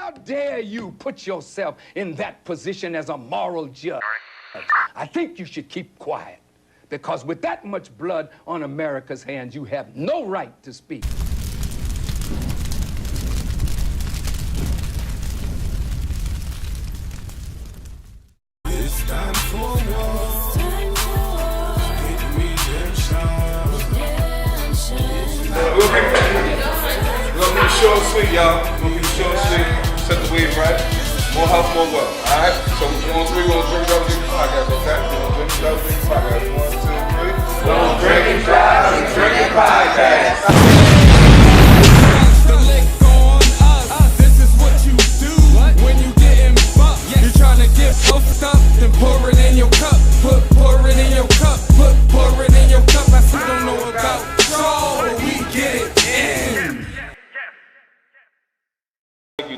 How dare you put yourself in that position as a moral judge? I think you should keep quiet, because with that much blood on America's hands, you have no right to speak. It's time for war. Get redemption. We're gonna be short and sweet, y'all. We're gonna be short and sweet. Set the wave right. More health, more wealth. Alright? So on three, we're gonna drink Double Drinking Podcast, okay? We're gonna drink Double Drinking Podcast. 1, 2, 3. Don't drink and drive, drink and podcast. The lick on us. This is what you do when you getting fucked. You're trying to get puffed up, then pour it in your cup. Pour it in your cup. Pour it in your cup. I still don't know about y'all, but we get it in.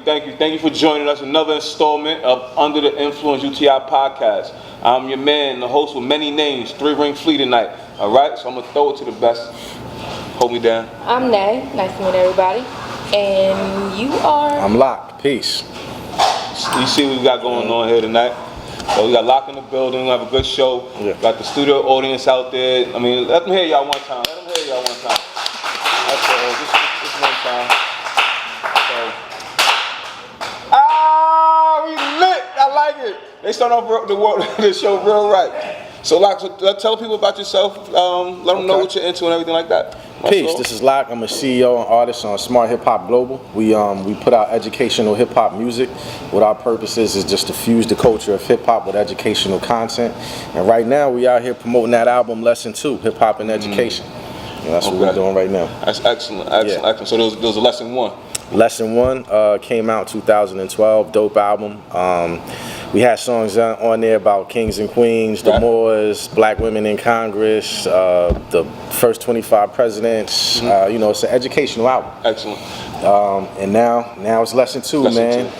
Thank you for joining us. Another installment of Under the Influence UTI Podcast. I'm your man, the host with many names, 3-ring flea tonight. Alright, so I'm gonna throw it to the best. Hold me down. I'm Nay. Nice to meet everybody. And you are? I'm Lock. Peace. You see what we got going on here tonight. So we got Lock in the building. We have a good show. Yeah. Got the studio audience out there. I mean, let them hear y'all one time. That's all. Just one time. So. We lit. I like it. They start off the show real right. So, Lock, tell people about yourself. Let them know what you're into and everything like that. Peace. This is Lock. I'm a CEO and artist on Smart Hip Hop Global. We put out educational hip hop music. What our purpose is just to fuse the culture of hip hop with educational content. And right now, we out here promoting that album, Lesson 2, Hip Hop and Education. And that's what we're doing right now. That's excellent. Excellent. So there was a Lesson 1. Lesson 1 came out 2012, dope album. We had songs on there about kings and queens, the Moors, black women in Congress, the first 25 presidents. It's an educational album. Excellent. And now it's Lesson 2, man. 2.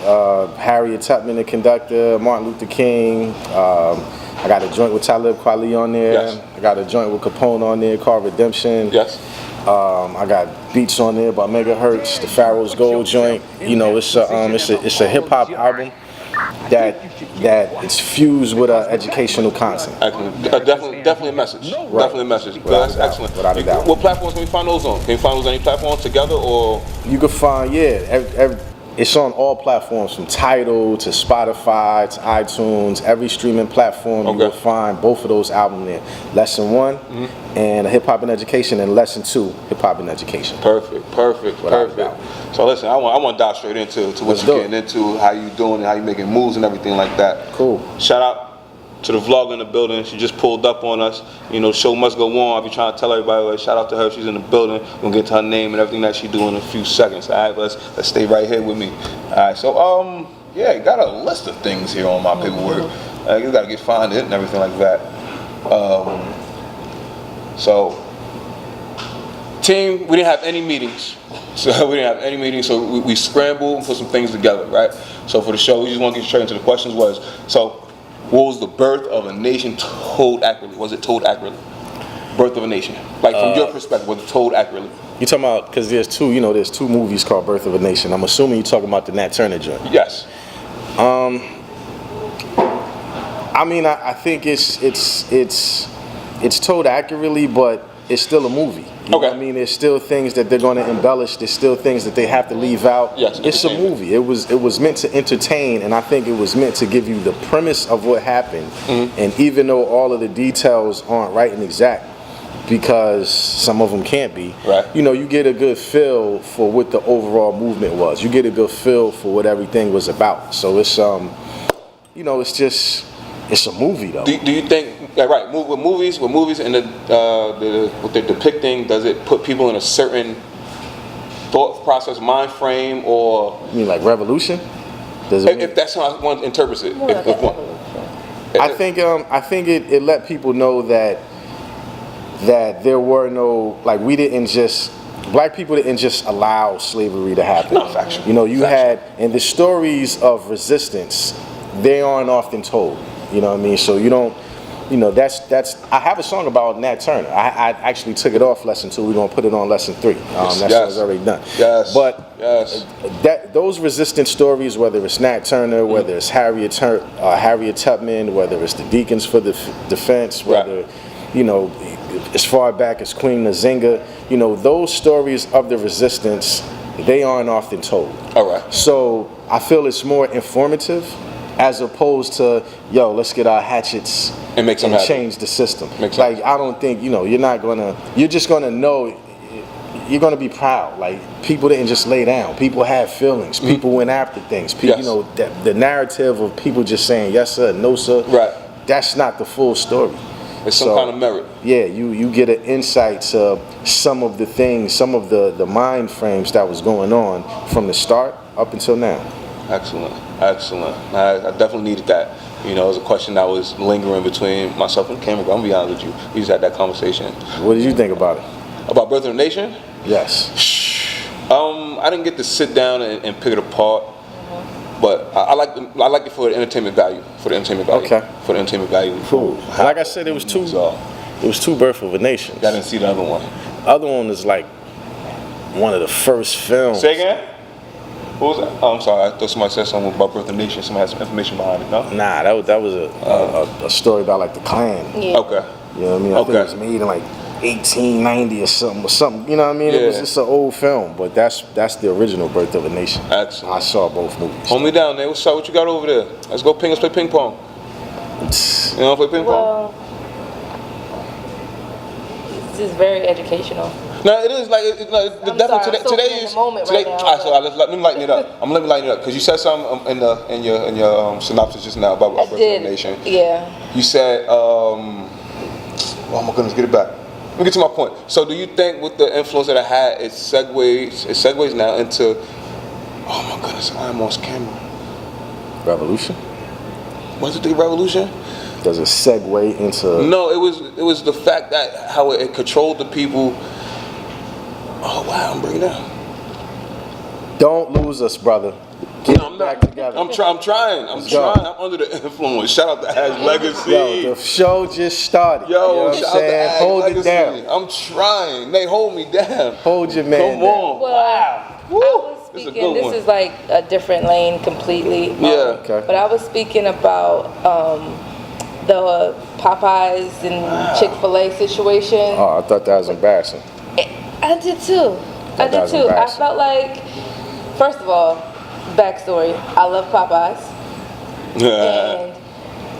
Harriet Tubman, the conductor, Martin Luther King. I got a joint with Talib Kweli on there. Yes. I got a joint with Capone on there called Redemption. Yes. I got beats on there by Megahertz, the Pharaoh's Gold joint. It's a hip hop album that it's fused with educational content. Definitely a message. Right. Definitely a message. That's excellent. Without a doubt. What platforms can we find those on? Can we find those on any platforms together or? You can find it's on all platforms from Tidal to Spotify to iTunes. Every streaming platform you will find both of those albums there. Lesson 1 and Hip Hop and Education, and Lesson 2, Hip Hop and Education. Perfect. So listen, I want to dive straight into what you're getting into, how you doing, and how you making moves and everything like that. Cool. Shout out to the vlogger in the building. She just pulled up on us. Show must go on. I'll be trying to tell everybody. Shout out to her. She's in the building. We're gonna get to her name and everything that she do in a few seconds. All right, but let's stay right here with me. All right. So you got a list of things here on my paperwork. You gotta get find it and everything like that. So team, we didn't have any meetings. So we scrambled and put some things together, right? So for the show, we just want to get straight into the questions. What was the birth of a nation told accurately? Was it told accurately? Birth of a Nation. Like from your perspective, was it told accurately? You talking about, because there's two movies called Birth of a Nation. I'm assuming you're talking about the Nat Turner joint. Yes. I think it's told accurately, but it's still a movie. You know what I mean? There's still things that they're going to embellish. There's still things that they have to leave out. Yes, it's a movie. It was meant to entertain, and I think it was meant to give you the premise of what happened. And even though all of the details aren't right and exact, because some of them can't be, right. You get a good feel for what the overall movement was. You get a good feel for what everything was about. So it's it's a movie though. Do you think with movies and what they're depicting, does it put people in a certain thought process, mind frame, or you mean like revolution? If that's how one interprets it. I think it let people know that there were no, we didn't just, black people didn't just allow slavery to happen. No, factual. And the stories of resistance, they aren't often told. You know what I mean? So you don't you know, that's. I have a song about Nat Turner. I actually took it off lesson 2. We're gonna put it on lesson 3. That song's already done. Yes. But yes. those resistance stories, whether it's Nat Turner, whether it's Harriet Tubman, whether it's the Deacons for the Defense, whether you know, as far back as Queen Nzinga, you know, those stories of the resistance, they aren't often told. All right. So I feel it's more informative as opposed to, yo, let's get our hatchets and change the system. Like, I don't think, you know, you're just gonna know, you're gonna be proud. Like, people didn't just lay down. People had feelings. People went after things. People, you know, the narrative of people just saying yes sir, no sir. Right. That's not the full story. It's some kind of merit. Yeah, you get an insight to some of the things, some of the mind frames that was going on from the start up until now. Excellent. I definitely needed that. You know, it was a question that was lingering between myself and Cameron. I'm gonna be honest with you. We just had that conversation. What did you think about it? About Birth of a Nation? Yes. I didn't get to sit down and pick it apart. But I like it for the entertainment value. Okay. For the entertainment value. Cool. Like I said, it was two Birth of a Nation. I didn't see the other one. The other one is like one of the first films. Say again? What was that? Oh, I'm sorry. I thought somebody said something about Birth of a Nation. Somebody had some information behind it. No? Nah, that was a story about like the Klan. Yeah. Okay. You know what I mean? I think it was made in like 1890 or something. You know what I mean? Yeah. It was just an old film, but that's the original Birth of a Nation. Excellent. I saw both movies. Hold me down there. What's up? What you got over there? Let's play ping pong. You know, play ping pong? Well, this is very educational. No, it is like today is. Let me lighten it up. Let me lighten it up because you said something in your synopsis just now about Birth of a Nation. Yeah. You said, oh my goodness, get it back. Let me get to my point. So, do you think with the influence that I had, it segues now into? Oh my goodness, I'm on camera. Revolution. Was it the revolution? Does it segue into? No, it was the fact that how it controlled the people. Oh wow, I'm bringing down. Don't lose us, brother. Get back together. I'm trying. I'm under the influence. Shout out to Ash Legacy. Yo, the show just started. Yo, you know what I'm saying? Hold it down. I'm trying. They hold me down. Hold your man Come on. Well, wow. I was speaking. This is like a different lane completely. Yeah. Okay. But I was speaking about the Popeyes and Chick-fil-A situation. Oh, I thought that was embarrassing. I did too. I felt like, first of all, backstory. I love Popeyes. And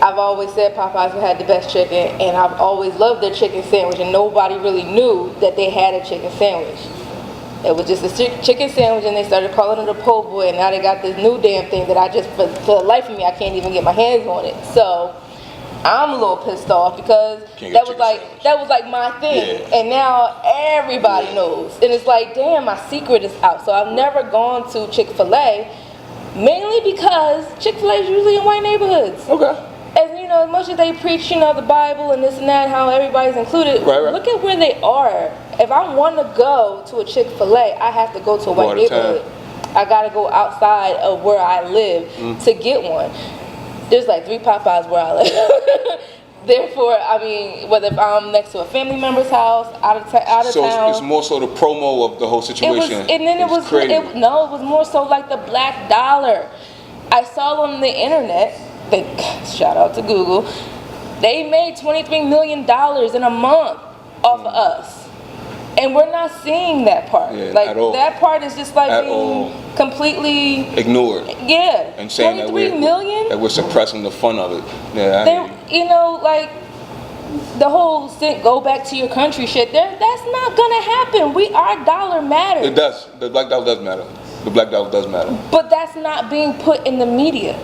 I've always said Popeyes had the best chicken, and I've always loved their chicken sandwich, and nobody really knew that they had a chicken sandwich. It was just a chicken sandwich, and they started calling it a po' boy, and now they got this new damn thing that I just, for the life of me, I can't even get my hands on it. So I'm a little pissed off because that was like my thing, and now everybody knows, and it's like, damn, my secret is out. So I've never gone to Chick-fil-A, mainly because Chick-fil-A is usually in white neighborhoods. Okay. As you know, as much as they preach, you know, the Bible and this and that, how everybody's included. Right. Look at where they are. If I want to go to a Chick-fil-A, I have to go to a white neighborhood. I gotta go outside of where I live to get one. There's like 3 Popeyes where I live. Therefore, I mean, whether if I'm next to a family member's house, out of town. So it's more so the promo of the whole situation. It was more so like the black dollar. I saw on the internet, shout out to Google, they made $23 million in a month off of us. And we're not seeing that part. Yeah, like at all. That part is just like being completely ignored. Yeah. And saying that we're suppressing the fun of it. Yeah. You know, like the whole go back to your country shit. That's not gonna happen. Our dollar matters. It does. The black dollar does matter. The black dollar does matter. But that's not being put in the media.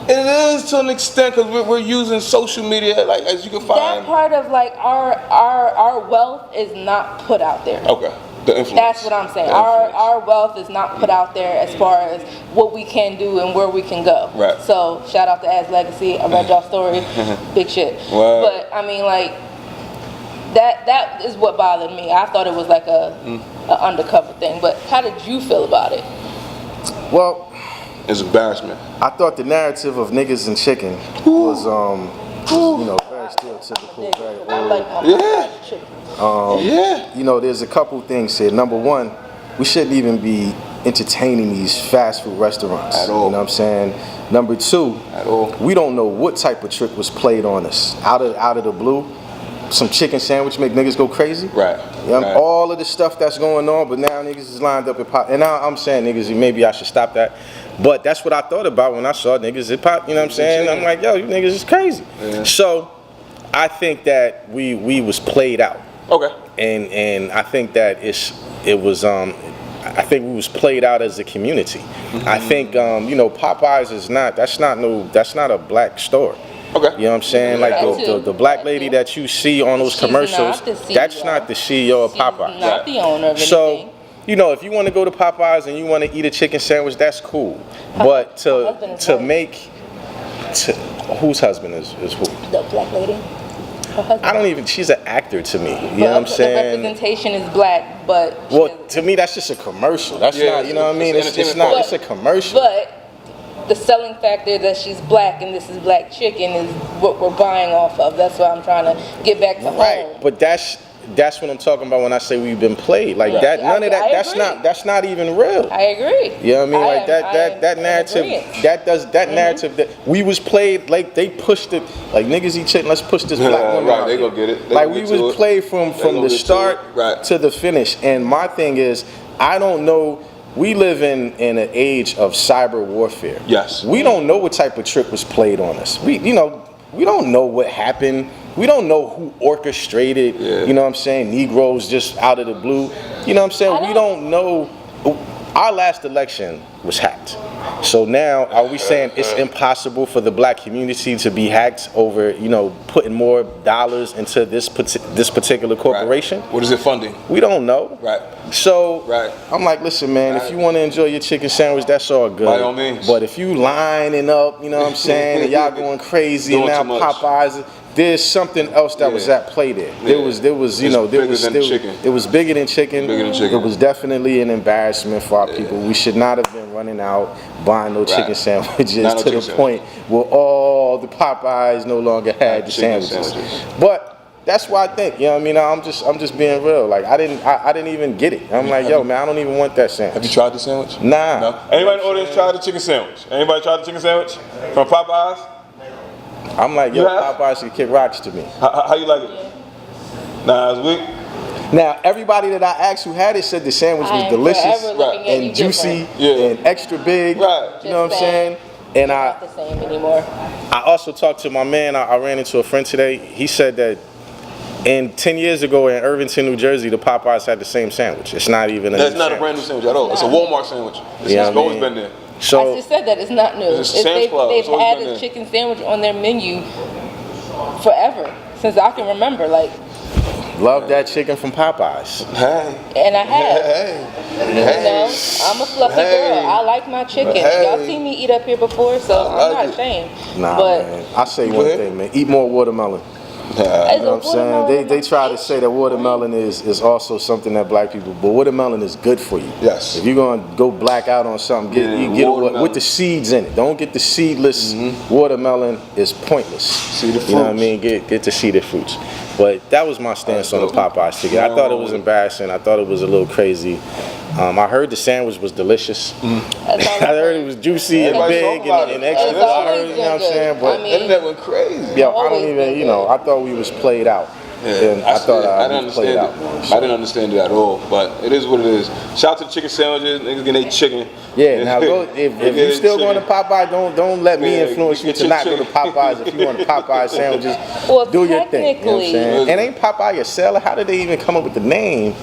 It is to an extent because we're using social media, like as you can find. That part of like our wealth is not put out there. Okay, the influence. That's what I'm saying. Our wealth is not put out there as far as what we can do and where we can go. Right. So shout out to As Legacy. I read y'all story. Big shit. Wow. But I mean, like that is what bothered me. I thought it was like a undercover thing. But how did you feel about it? Well, it's embarrassment. I thought the narrative of niggas and chicken was Very stereotypical, very old. I like my Popeyes chicken. You know, there's a couple things here. Number one, we shouldn't even be entertaining these fast food restaurants. At all. You know what I'm saying? Number two, At all. we don't know what type of trick was played on us. Out of the blue, some chicken sandwich make niggas go crazy. Right. Right. All of the stuff that's going on, but now niggas is lined up at pop. And now I'm saying niggas, maybe I should stop that. But that's what I thought about when I saw niggas at pop. You know what I'm saying? I'm like, yo, you niggas is crazy. Yeah. So I think that we was played out. Okay. And I think that I think we was played out as a community. Mm-hmm. I think Popeyes is that's not a black store. Okay. You know what I'm saying? Like the black lady that you see on those commercials, that's not the CEO of Popeyes. Not the owner of anything. So, if you want to go to Popeyes and you want to eat a chicken sandwich, that's cool. But to make whose husband is who? The black lady. I don't even. She's an actor to me. You know what I'm saying? The representation is black, but to me that's just a commercial. That's not. You know what I mean? It's not. It's a commercial. But the selling factor that she's black and this is black chicken is what we're buying off of. That's why I'm trying to get back to home. But that's what I'm talking about when I say we've been played. Like that. None of that. That's not even real. I agree. You know what I mean? Like that narrative. That narrative that we was played. Like they pushed it. Like niggas eat chicken. Let's push this black woman. Right. out They here. gonna get it. Like we was played from the start to the finish. And my thing is, I don't know. We live in an age of cyber warfare. Yes. We don't know what type of trick was played on us. We don't know what happened. We don't know who orchestrated, you know what I'm saying, Negroes just out of the blue. You know what I'm saying? We don't know. Our last election was hacked. So now, are we saying it's impossible for the black community to be hacked over, putting more dollars into this particular corporation? Right. What is it funding? We don't know. Right. So I'm like, listen, man, if you want to enjoy your chicken sandwich, that's all good. By all means. But if you lining up, you know what I'm saying, and y'all going crazy, Doing and now Popeyes, there's something else that was at play there. There was it was bigger than chicken. It was definitely an embarrassment for our people. We should not have been running out buying no chicken sandwiches to the point where all the Popeyes no longer had the sandwiches. But that's why I think, you know what I mean? I'm just being real. Like I didn't even get it. I'm like, yo, man, I don't even want that sandwich. Have you tried the sandwich? Nah. No? Anybody in the audience tried the chicken sandwich? Anybody tried the chicken sandwich from Popeyes? I'm like, yo, Popeyes should kick rocks to me. How you like it? Nah, it's weak. Now, everybody that I asked who had it said the sandwich was delicious and juicy and extra big. Right. You know what I'm saying? And not the same anymore. I also talked to my man. I ran into a friend today. He said that 10 years ago in Irvington, New Jersey, the Popeyes had the same sandwich. It's not even a That's not a brand new sandwich at all. It's a Walmart sandwich. It's always been there. So I just said that it's not new. They've had a chicken sandwich on their menu forever since I can remember. Like, love that chicken from Popeyes. Hey. And I have. You know, I'm a fluffy girl. I like my chicken. Y'all seen me eat up here before, so I'm not ashamed. Nah, man. I say one thing, man. Eat more watermelon. You know what I'm saying? They try to say that watermelon is also something that black people, but watermelon is good for you. Yes. If you're gonna go black out on something, get it with the seeds in it. Don't get the seedless watermelon. Is pointless. Seeded fruits. You know what I mean? Get the seeded fruits. But that was my stance on the Popeyes chicken. I thought it was embarrassing. I thought it was a little crazy. I heard the sandwich was delicious. I heard it was juicy and big and extra. I heard, you know what I'm saying? But the internet went crazy. Yo, I don't even, I thought we was played out. And I thought I didn't understand it. I didn't understand it at all, but it is what it is. Shout out to the chicken sandwiches, niggas getting their chicken. Yeah, now if you still going to Popeyes, don't let me influence you to not go to Popeyes. If you want Popeyes sandwiches, do your thing. You know what I'm saying? And ain't Popeye a seller? How did they even come up with the name?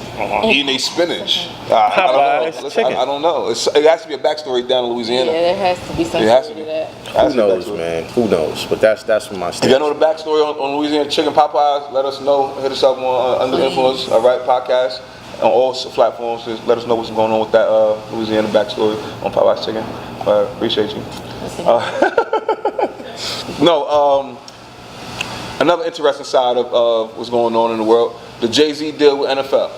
Eating they spinach. I don't know. It has to be a backstory down in Louisiana. Yeah, there has to be something to that. Who knows, man? Who knows? But that's my stance. If y'all know the backstory on Louisiana chicken Popeyes, let us know. Hit us up on Under the Influence, podcast on all platforms. Just let us know what's going on with that Louisiana backstory on Popeyes chicken. Appreciate you. Another interesting side of what's going on in the world: the Jay-Z deal with NFL.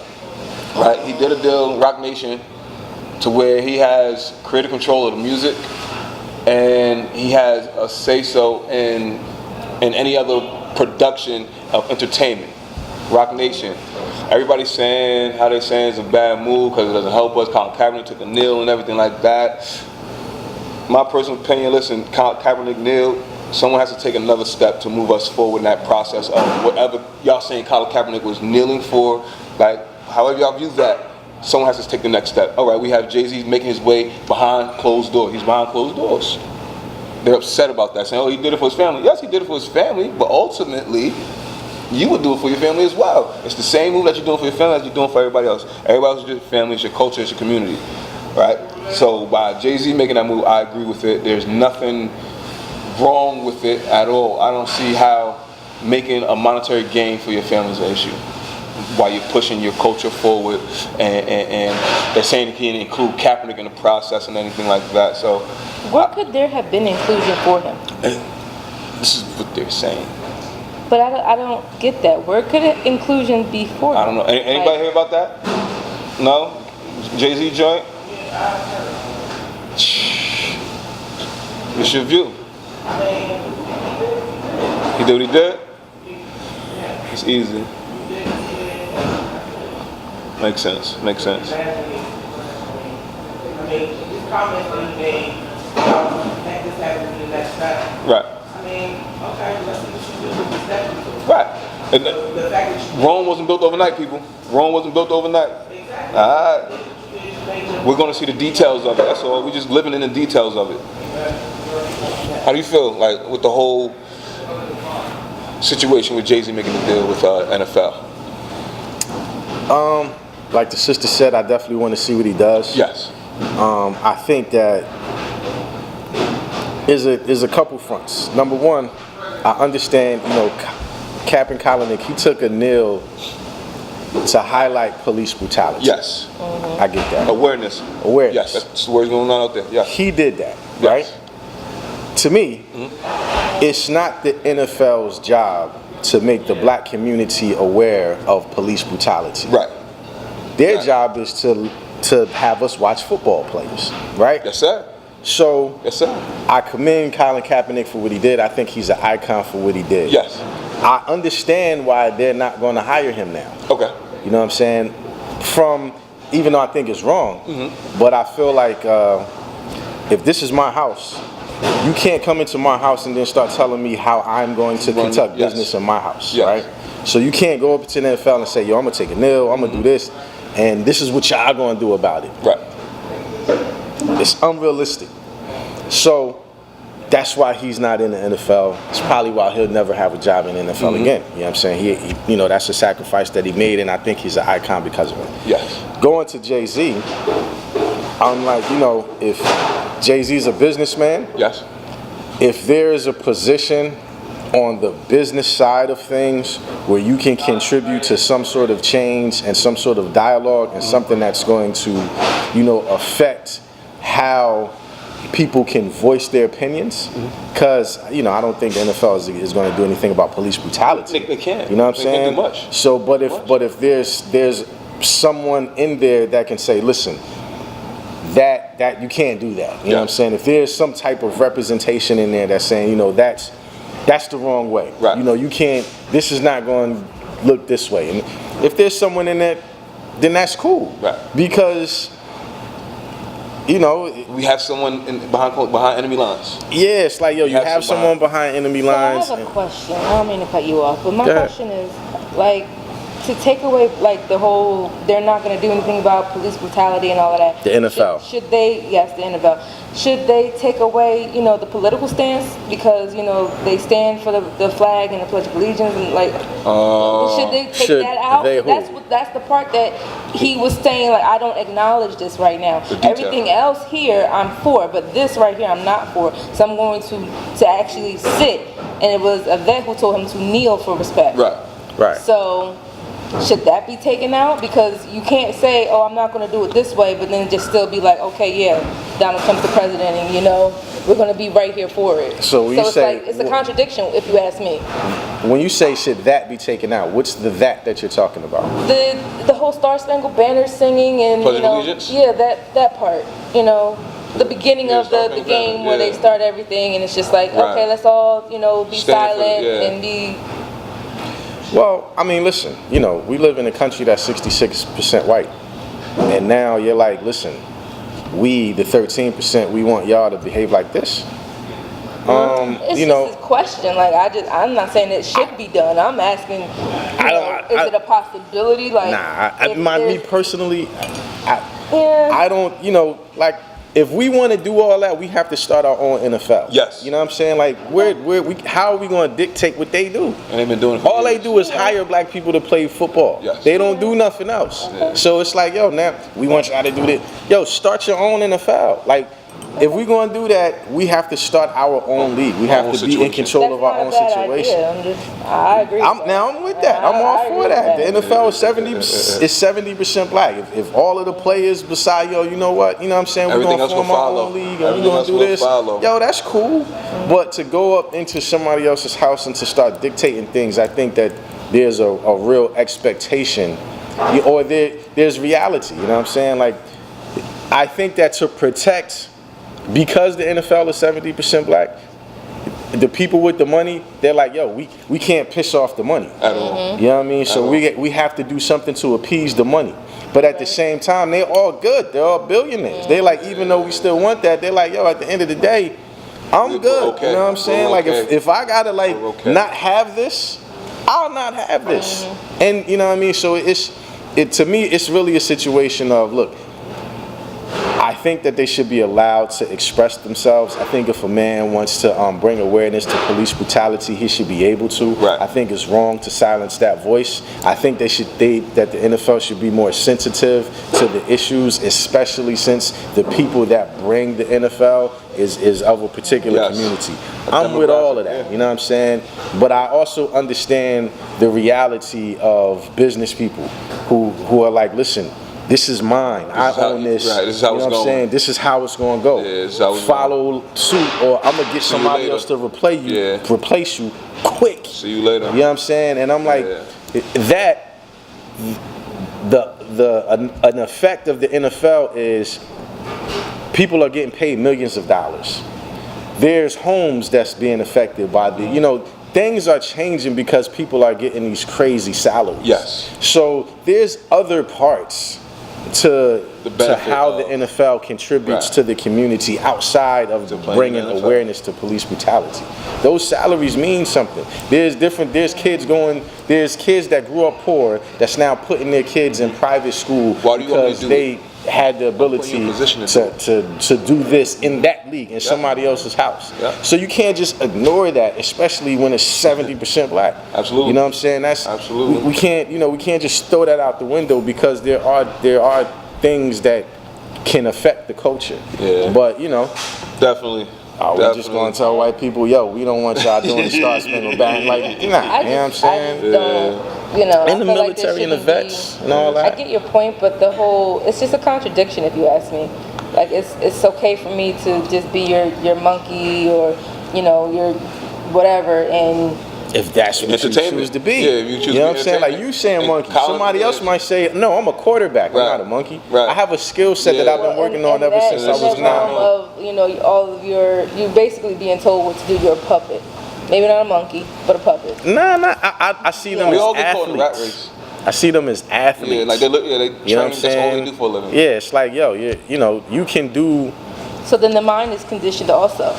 Right, he did a deal with Rock Nation to where he has creative control of the music, and he has a say-so in and any other production of entertainment. Rock Nation. Everybody's saying how they're saying it's a bad move because it doesn't help us. Colin Kaepernick took a kneel and everything like that. My personal opinion, listen, Colin Kaepernick kneel. Someone has to take another step to move us forward in that process of whatever y'all saying Colin Kaepernick was kneeling for. Like, however y'all view that, someone has to take the next step. All right, we have Jay-Z making his way behind closed doors. He's behind closed doors. They're upset about that, saying, oh, he did it for his family. Yes, he did it for his family, but ultimately, you would do it for your family as well. It's the same move that you're doing for your family as you're doing for everybody else. Everybody else is your family, it's your culture, it's your community, right? So by Jay-Z making that move, I agree with it. There's nothing wrong with it at all. I don't see how making a monetary gain for your family is an issue while you're pushing your culture forward, and they're saying you can include Kaepernick in the process and anything like that. So, where could there have been inclusion for him? This is what they're saying. But I don't get that. Where could inclusion be for him? I don't know. Anybody hear about that? No? Jay-Z joint? What's your view? He did what he did? It's easy. Makes sense. Makes sense. I mean, his comments that he made that this happened in that style. Right. I mean, okay, let's see what you do with the step. Right. And The fact that you Rome wasn't built overnight, people. Rome wasn't built overnight. exactly. All right. We're going to see the details of it. That's all. We're just living in the details of it. How do you feel, like, with the whole situation with Jay-Z making the deal with NFL? Like the sister said, I definitely want to see what he does. Yes. I think that is a couple fronts. Number one, I understand, Cap and Kaepernick, he took a kneel to highlight police brutality. Yes. I get that. Awareness. Yes, that's the word's going on out there. Yeah. He did that, Yes. right? To me, it's not the NFL's job to make the black community aware of police brutality. Right. Their job is to have us watch football players, right? Yes, sir. So Yes, sir. I commend Colin Kaepernick for what he did. I think he's an icon for what he did. Yes. I understand why they're not going to hire him now. Okay. You know what I'm saying? Even though I think it's wrong, but I feel like if this is my house, you can't come into my house and then start telling me how I'm going to conduct business in my house, right? So you can't go up to the NFL and say, yo, I'm going to take a kneel, I'm going to do this, and this is what y'all going to do about it. Right. It's unrealistic. So that's why he's not in the NFL. It's probably why he'll never have a job in the NFL again. You know what I'm saying? He that's a sacrifice that he made, and I think he's an icon because of it. Yes. Going to Jay-Z, I'm like, if Jay-Z's a businessman, Yes. if there is a position on the business side of things where you can contribute to some sort of change and some sort of dialogue and something that's going to, affect how people can voice their opinions, because I don't think the NFL is going to do anything about police brutality. They can't. You know what I'm They saying? can't do much. So, but if there's someone in there that can say, listen, that you can't do that. You know what I'm saying? If there's some type of representation in there that's saying, that's the wrong way. Right. You can't. This is not going to look this way. And if there's someone in that, then that's cool. Right. Because we have someone behind enemy lines. yeah, it's like, yo, you have someone behind enemy lines. So I have a question. I don't mean to cut you off, but my question is, like, to take away, like, the whole, they're not going to do anything about police brutality and all of that. The NFL. Should they, yes, the NFL. Should they take away, the political stance? Because, they stand for the flag and the Pledge of Allegiance, and, like, should they take that out? That's the part that he was saying, like, I don't acknowledge this right now. Everything else here, I'm for, but this right here, I'm not for. So I'm going to actually sit, and it was a vet who told him to kneel for respect. Right. So should that be taken out? Because you can't say, oh, I'm not going to do it this way, but then just still be like, okay, yeah, Donald Trump's the president, and we're going to be right here for it. So it's like, it's a contradiction, if you ask me. When you say should that be taken out, what's the that you're talking about? The whole Star Spangled Banner singing and Pledge of Allegiance? yeah, that part, the beginning of the game where they start everything, and it's just like, okay, let's all, be silent and be. Well, I mean, listen, we live in a country that's 66% white. And now you're like, listen, we, the 13%, we want y'all to behave like this. It's just a question. Like, I'm not saying it should be done. I'm asking, is it a possibility? Like, me personally, I don't, like, if we want to do all that, we have to start our own NFL. Yes. You know what I'm saying? Like, how are we going to dictate what they do? And they've been doing it for all years. They do is hire black people to play football. Yes. They don't do nothing else. Okay. So it's like, now we want y'all to do this. Yo, start your own NFL. Like, if we're going to do that, we have to start our own league. We have to be in control of our own situation. I agree. I'm with that. I'm all for that. The NFL is 70% black. If all of the players beside you know what? You know what I'm saying? We're going to form our own league and we're going to do this. Yo, that's cool. But to go up into somebody else's house and to start dictating things, I think that there's a real expectation, or there's reality. You know what I'm saying? Like, I think that to protect, because the NFL is 70% black, the people with the money, they're like, yo, we can't piss off the money. At all. You know what I mean? So we have to do something to appease the money. But at the same time, they're all good. They're all billionaires. They're like, even though we still want that, they're like, yo, at the end of the day, I'm good. Okay. You know what I'm saying? Like, if I gotta not have this, I'll not have this. And you know what I mean? So to me, it's really a situation of, look, I think that they should be allowed to express themselves. I think if a man wants to bring awareness to police brutality, he should be able to. Right. I think it's wrong to silence that voice. I think that the NFL should be more sensitive to the issues, especially since the people that bring the NFL is of a particular community. I'm with all of that, you know what I'm saying? But I also understand the reality of business people who are like, listen, this is mine. I own this. Right. This is how it's going. Saying? This is how it's going to go. Yeah, follow suit, or I'm gonna get somebody else to replace you quick. See you later. You know what I'm saying? And I'm like, that an effect of the NFL is people are getting paid millions of dollars. There's homes that's being affected by things are changing because people are getting these crazy salaries. Yes. So there's other parts to how the NFL contributes to the community outside of bringing awareness to police brutality. Those salaries mean something. There's kids that grew up poor that's now putting their kids in private school because they had the ability to do this in that league in somebody else's house. So you can't just ignore that, especially when it's 70% black. Absolutely. You know what I'm saying? That's absolutely. We can't just throw that out the window, because there are things that can affect the culture. Yeah. But definitely. We're just going to tell white people, yo, we don't want y'all doing the Star Spangled Banner. Like, you know what I'm saying? In the military and the vets and all that. I get your point, but it's just a contradiction if you ask me. Like, it's okay for me to just be your monkey or, your whatever, and if that's what you choose to be. You know what I'm saying? Like, you saying monkey. Somebody else might say, no, I'm a quarterback. I'm not a monkey. I have a skill set that I've been working on ever since I was 9. All of you basically being told what to do. You're a puppet. Maybe not a monkey, but a puppet. I see them as athletes. I see them as athletes. Yeah, like they train, that's all they do for a living. Yeah, it's like, yo, you can do. So then the mind is conditioned also.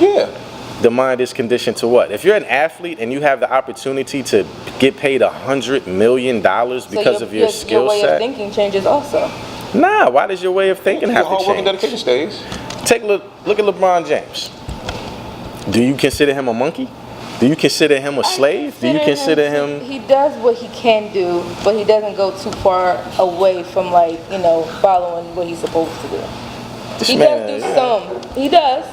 Yeah. The mind is conditioned to what? If you're an athlete and you have the opportunity to get paid $100 million because of your skill set, your way of thinking changes also. Nah, why does your way of thinking have to change? Hard work and dedication stays. Look at LeBron James. Do you consider him a monkey? Do you consider him a slave? Do you consider him? He does what he can do, but he doesn't go too far away from following what he's supposed to do. He does do some. He does.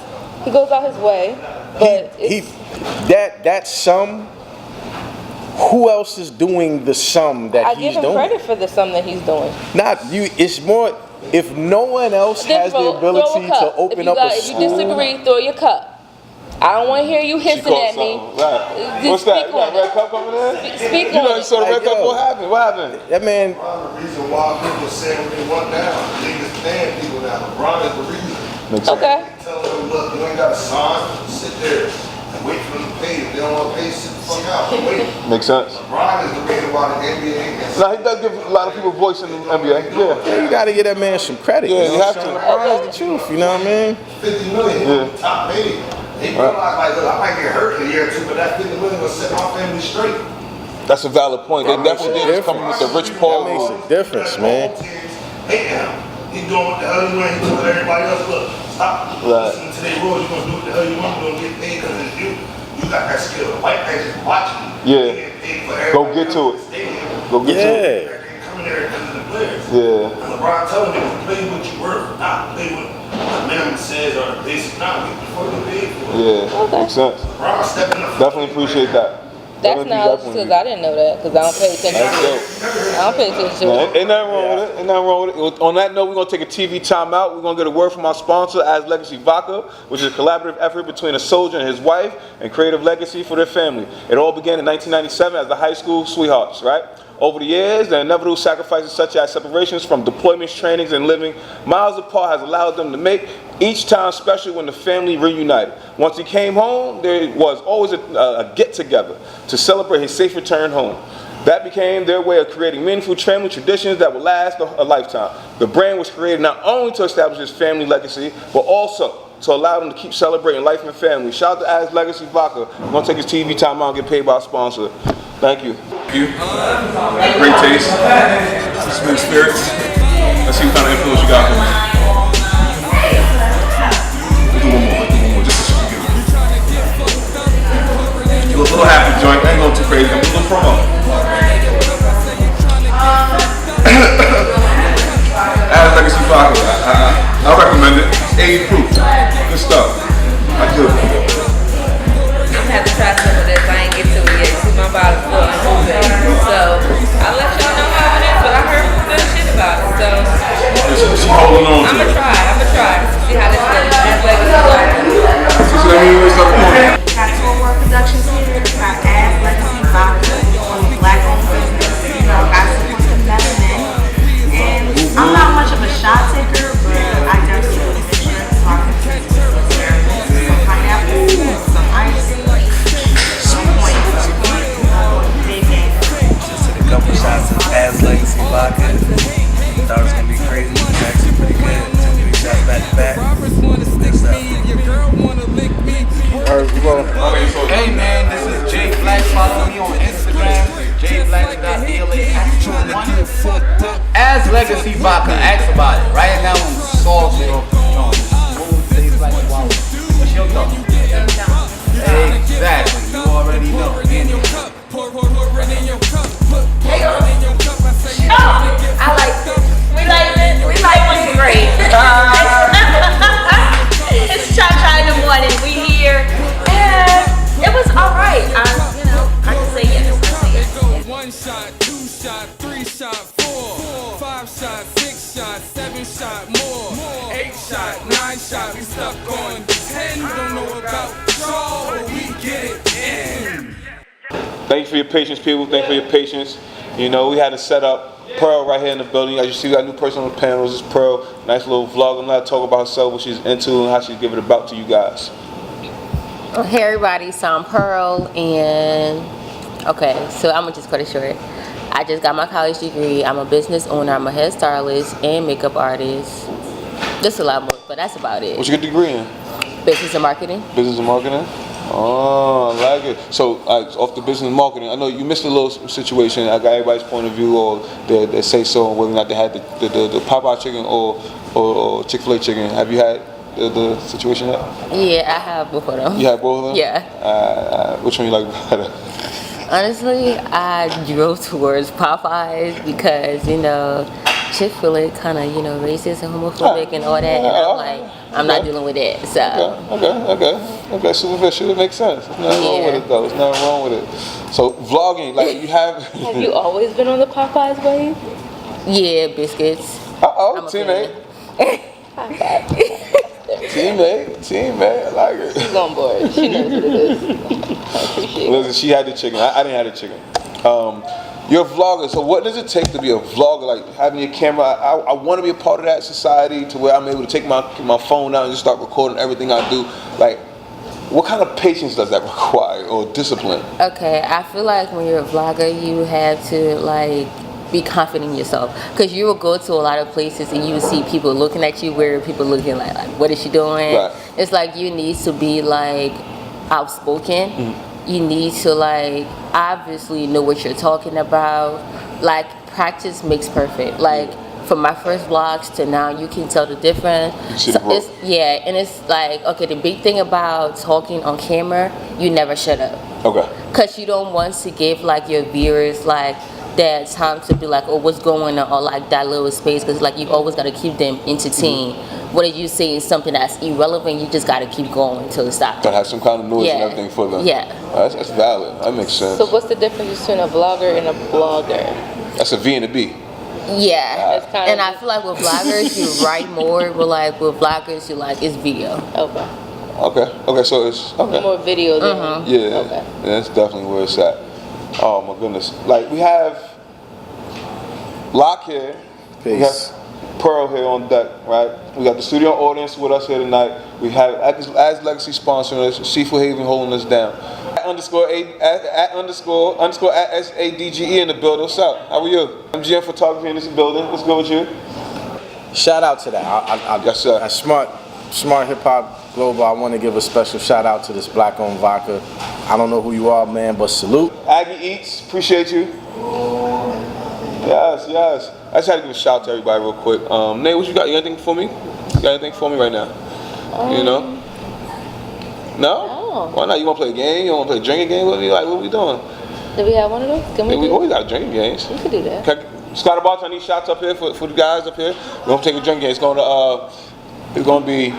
He goes out his way, but that sum. Who else is doing the sum that he's doing? I give him credit for the sum that he's doing. Not you. It's more if no one else has the ability to open up a school. If you disagree, throw your cup. I don't want to hear you hissing at me. Right. What's that? You got a red cup coming in? Speak on it. You know, so the red cup, what happened? What happened? That man. The reason why people say when they want down, niggas paying people now. LeBron is the reason. Makes sense. Okay. Tell them, look, you ain't got a sign. Sit there and wait for them to pay. If they don't want to pay, sit the fuck out. Wait. Makes sense. LeBron is the reason why the NBA. Now he does give a lot of people voice in the NBA. Yeah, you gotta give that man some credit. Yeah, you have to. LeBron is the truth, you know what I mean? 50 million, top paid. They realize, like, look, I might get hurt in a year or two, but that 50 million will set my family straight. That's a valid point. They definitely did come with the Rich Paul. That makes a difference, man. Hey, he doing what the hell you want. He told everybody else, look, stop listening to their rules. You're going to do what the hell you want. You're going to get paid because it's you. You got that skill. The white man just watching you. Yeah. Go get to it. Go get to it. They coming there because of the players. Yeah. And LeBron telling them, play what you worth, not play what the minimum says or the basic. Not before you paid for it. Yeah. Okay. Makes sense. LeBron stepping up. Definitely appreciate that. That's knowledge because I didn't know that because I don't pay attention to it. I don't pay attention to it. Ain't nothing wrong with it. Ain't nothing wrong with it. On that note, we're going to take a TV timeout. We're going to get a word from our sponsor, As Legacy Vodka, which is a collaborative effort between a soldier and his wife and creative legacy for their family. It all began in 1997 as the high school sweethearts, right? Over the years, the inevitable sacrifices such as separations from deployments, trainings, and living miles apart has allowed them to make each time special when the family reunited. Once he came home, there was always a get-together to celebrate his safe return home. That became their way of creating meaningful family traditions that would last a lifetime. The brand was created not only to establish his family legacy, but also to allow them to keep celebrating life and family. Shout out to As Legacy Vodka. We're going to take his TV time out and get paid by our sponsor. Thank you. Great taste, smooth spirits. Let's see what kind of influence you got from me. We'll do one more, just so she can get it. A little happy joint, ain't going too crazy. I'm a little promo. As Legacy Vodka, I recommend it. It's age proof. Good stuff. I do. I'm gonna have to try some of this. I ain't get to it yet. See, my bottle's full and moving. So I'll let y'all know how it is. But I heard good shit about it. So She's holding on to I'm it. gonna try. See how this goes. As Legacy Vodka. She's letting me raise up the morning. Got Tour Work Productions here. Got As Legacy Vodka on the black-owned business. You know, got support them better men. And I'm not much of a shot taker, but I definitely go to the gym. So I can take some pineapple, some ice, some points, big game. Just took a couple shots of As Legacy Vodka. Thought it was gonna be crazy, but it's actually pretty good. Took 3 shots back to back. Next up. Hey man, this is Jay Black. Follow me on Instagram, jblack.ela1. As Legacy Vodka, ask about it. Right now I'm saucy off the joint. Smooth, tastes like a wow. What's your thought? Exactly, you already know. I like it. We like it. We like it great. It's Cha-Cha in the morning. We here. And it was alright. I can say yes. I say yes. 1 shot, 2 shot, 3 shot, 4, 5 shot, 6 shot, 7 shot, more, 8 shot, 9 shot. We stuck on 10. We don't know about y'all, but we get it in. Thank you for your patience, people. Thank you for your patience. You know, we had to set up Pearl right here in the building. As you see, we got a new person on the panel. This is Pearl. Nice little vlog. I'm going to talk about herself, what she's into, and how she's giving it about to you guys. Hey everybody, so I'm Pearl, and okay, so I'm gonna just cut it short. I just got my college degree. I'm a business owner. I'm a hairstylist and makeup artist. Just a lot more, but that's about it. What you get a degree in? Business and marketing. Business and marketing? Oh, I like it. So, off the business and marketing, I know you missed a little situation. I got everybody's point of view, or they say so, whether or not they had the Popeyes chicken or Chick-fil-A chicken. Have you had the situation yet? Yeah, I have both of them. You had both of them? Yeah. Which one you like better? Honestly, I drove towards Popeyes because, Chick-fil-A kind of, racist and homophobic and all that. And I'm like, I'm not dealing with that. So. Okay. Superficial. It makes sense. There's nothing wrong with it, though. There's nothing wrong with it. So, vlogging, like you have. Have you always been on the Popeyes wave? Yeah, biscuits. Teammate. Teammate, I like it. She's on board. She knows what it is. I appreciate it. Listen, she had the chicken. I didn't have the chicken. You're a vlogger, so what does it take to be a vlogger? Like having your camera, I want to be a part of that society to where I'm able to take my phone out and just start recording everything I do. Like, what kind of patience does that require, or discipline? Okay, I feel like when you're a vlogger, you have to like be confident in yourself, because you will go to a lot of places and you will see people looking at you, where people looking like what is she doing? Right. It's like you need to be like outspoken. You need to like obviously know what you're talking about. Like practice makes perfect. Like from my first vlogs to now, you can tell the difference. So it's, yeah, and it's like, okay, the big thing about talking on camera, you never shut up. Okay. Because you don't want to give like your viewers like that time to be like, oh, what's going on, or like that little space, because like you always got to keep them entertained. What are you saying? Something that's irrelevant, you just got to keep going until it stops. Gotta have some kind of noise and everything for them. Yeah. That's valid. That makes sense. So what's the difference between a vlogger and a blogger? That's a V and a B. Yeah, and I feel like with vloggers you write more, but like with vloggers you like it's video. Okay, so it's more video than yeah, that's definitely where it's at. Oh my goodness, like we have Locke here, we have Pearl here on deck, right? We got the studio audience with us here tonight. We have as Legacy sponsoring us, Seafood Haven holding us down. _ SADGE in the building. What's up? How are you? MGM Photography in this building. What's good with you? Shout out to that. Yes, sir. At Smart Hip Hop Global, I want to give a special shout out to this black-owned vodka. I don't know who you are, man, but salute. Aggie Eats, appreciate you. Yes. I just had to give a shout out to everybody real quick. Nate, what you got? You got anything for me? You got anything for me right now? You know? No? Why not? You want to play a game? You want to play a drinking game? What are we doing? Do we have one of those? Can we always got drinking games. We could do that. Okay. Scott Barton, I need shots up here for the guys up here. We're going to take a drinking game. It's going to be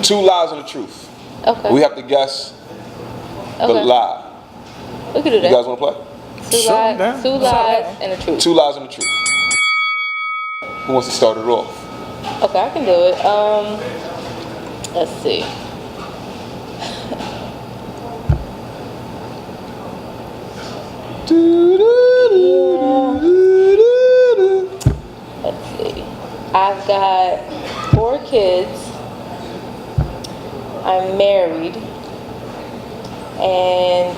2 lies and the truth. Okay. We have to guess the lie. We could do that. You guys want to play? 2 lies and the truth. 2 lies and the truth. Who wants to start it off? Okay, I can do it. Let's see. Let's see. I've got 4 kids. I'm married. And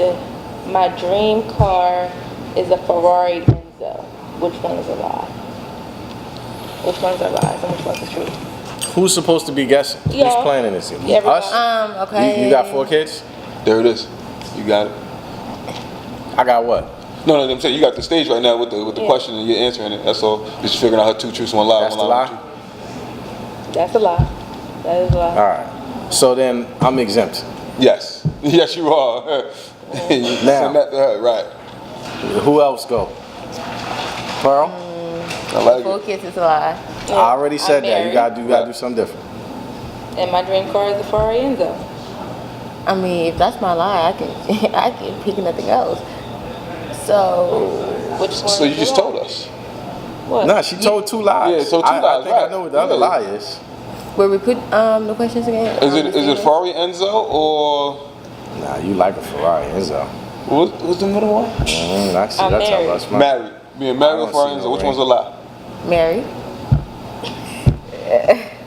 my dream car is a Ferrari Enzo. Which one is a lie? Which one's a lie and which one's the truth? Who's supposed to be guessing? Yeah. Who's planning this? Us? Okay. You got 4 kids? There it is. You got it. I got what? No, I'm saying you got the stage right now with the question and you're answering it. That's all. Just figuring out how 2 truths, 1 lie. That's the lie? That's a lie. That is a lie. All right. So then I'm exempt. Yes. Yes, you are. You send that to her, right. Who else go? Pearl? I like 4 kids is a lie. I already said that. You gotta do something different. And my dream car is a Ferrari Enzo. I mean, if that's my lie, I can pick nothing else. So which one? So you just told us. What? Nah, she told 2 lies. Yeah, told 2 lies. I think I know what the other lie is. Where we put the questions again? Is it Ferrari Enzo or? Nah, you like a Ferrari Enzo. What's the middle one? That's married. Married. Being married with Ferrari Enzo. Which one's a lie? Married.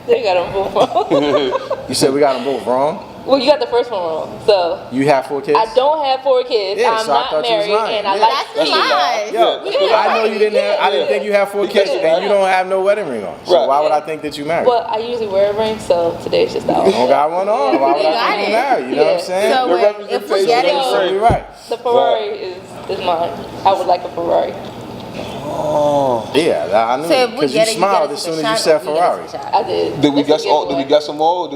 They got them both wrong. You said we got them both wrong? Well, you got the first one wrong. So you have 4 kids? I don't have 4 kids. Yeah, I'm so not married, and I like That's lies. I know you didn't have. I didn't think you had 4 kids, and you don't have no wedding ring on. So why would I think that you married? Well, I usually wear a ring, so today's just out. You don't got one on. Why would I think you married? You know what I'm saying? So if we get it, you're right. The Ferrari is mine. I would like a Ferrari. Oh. Yeah, I knew So because you smiled as soon as you said Ferrari. I did. Did we guess all? Did we guess them all?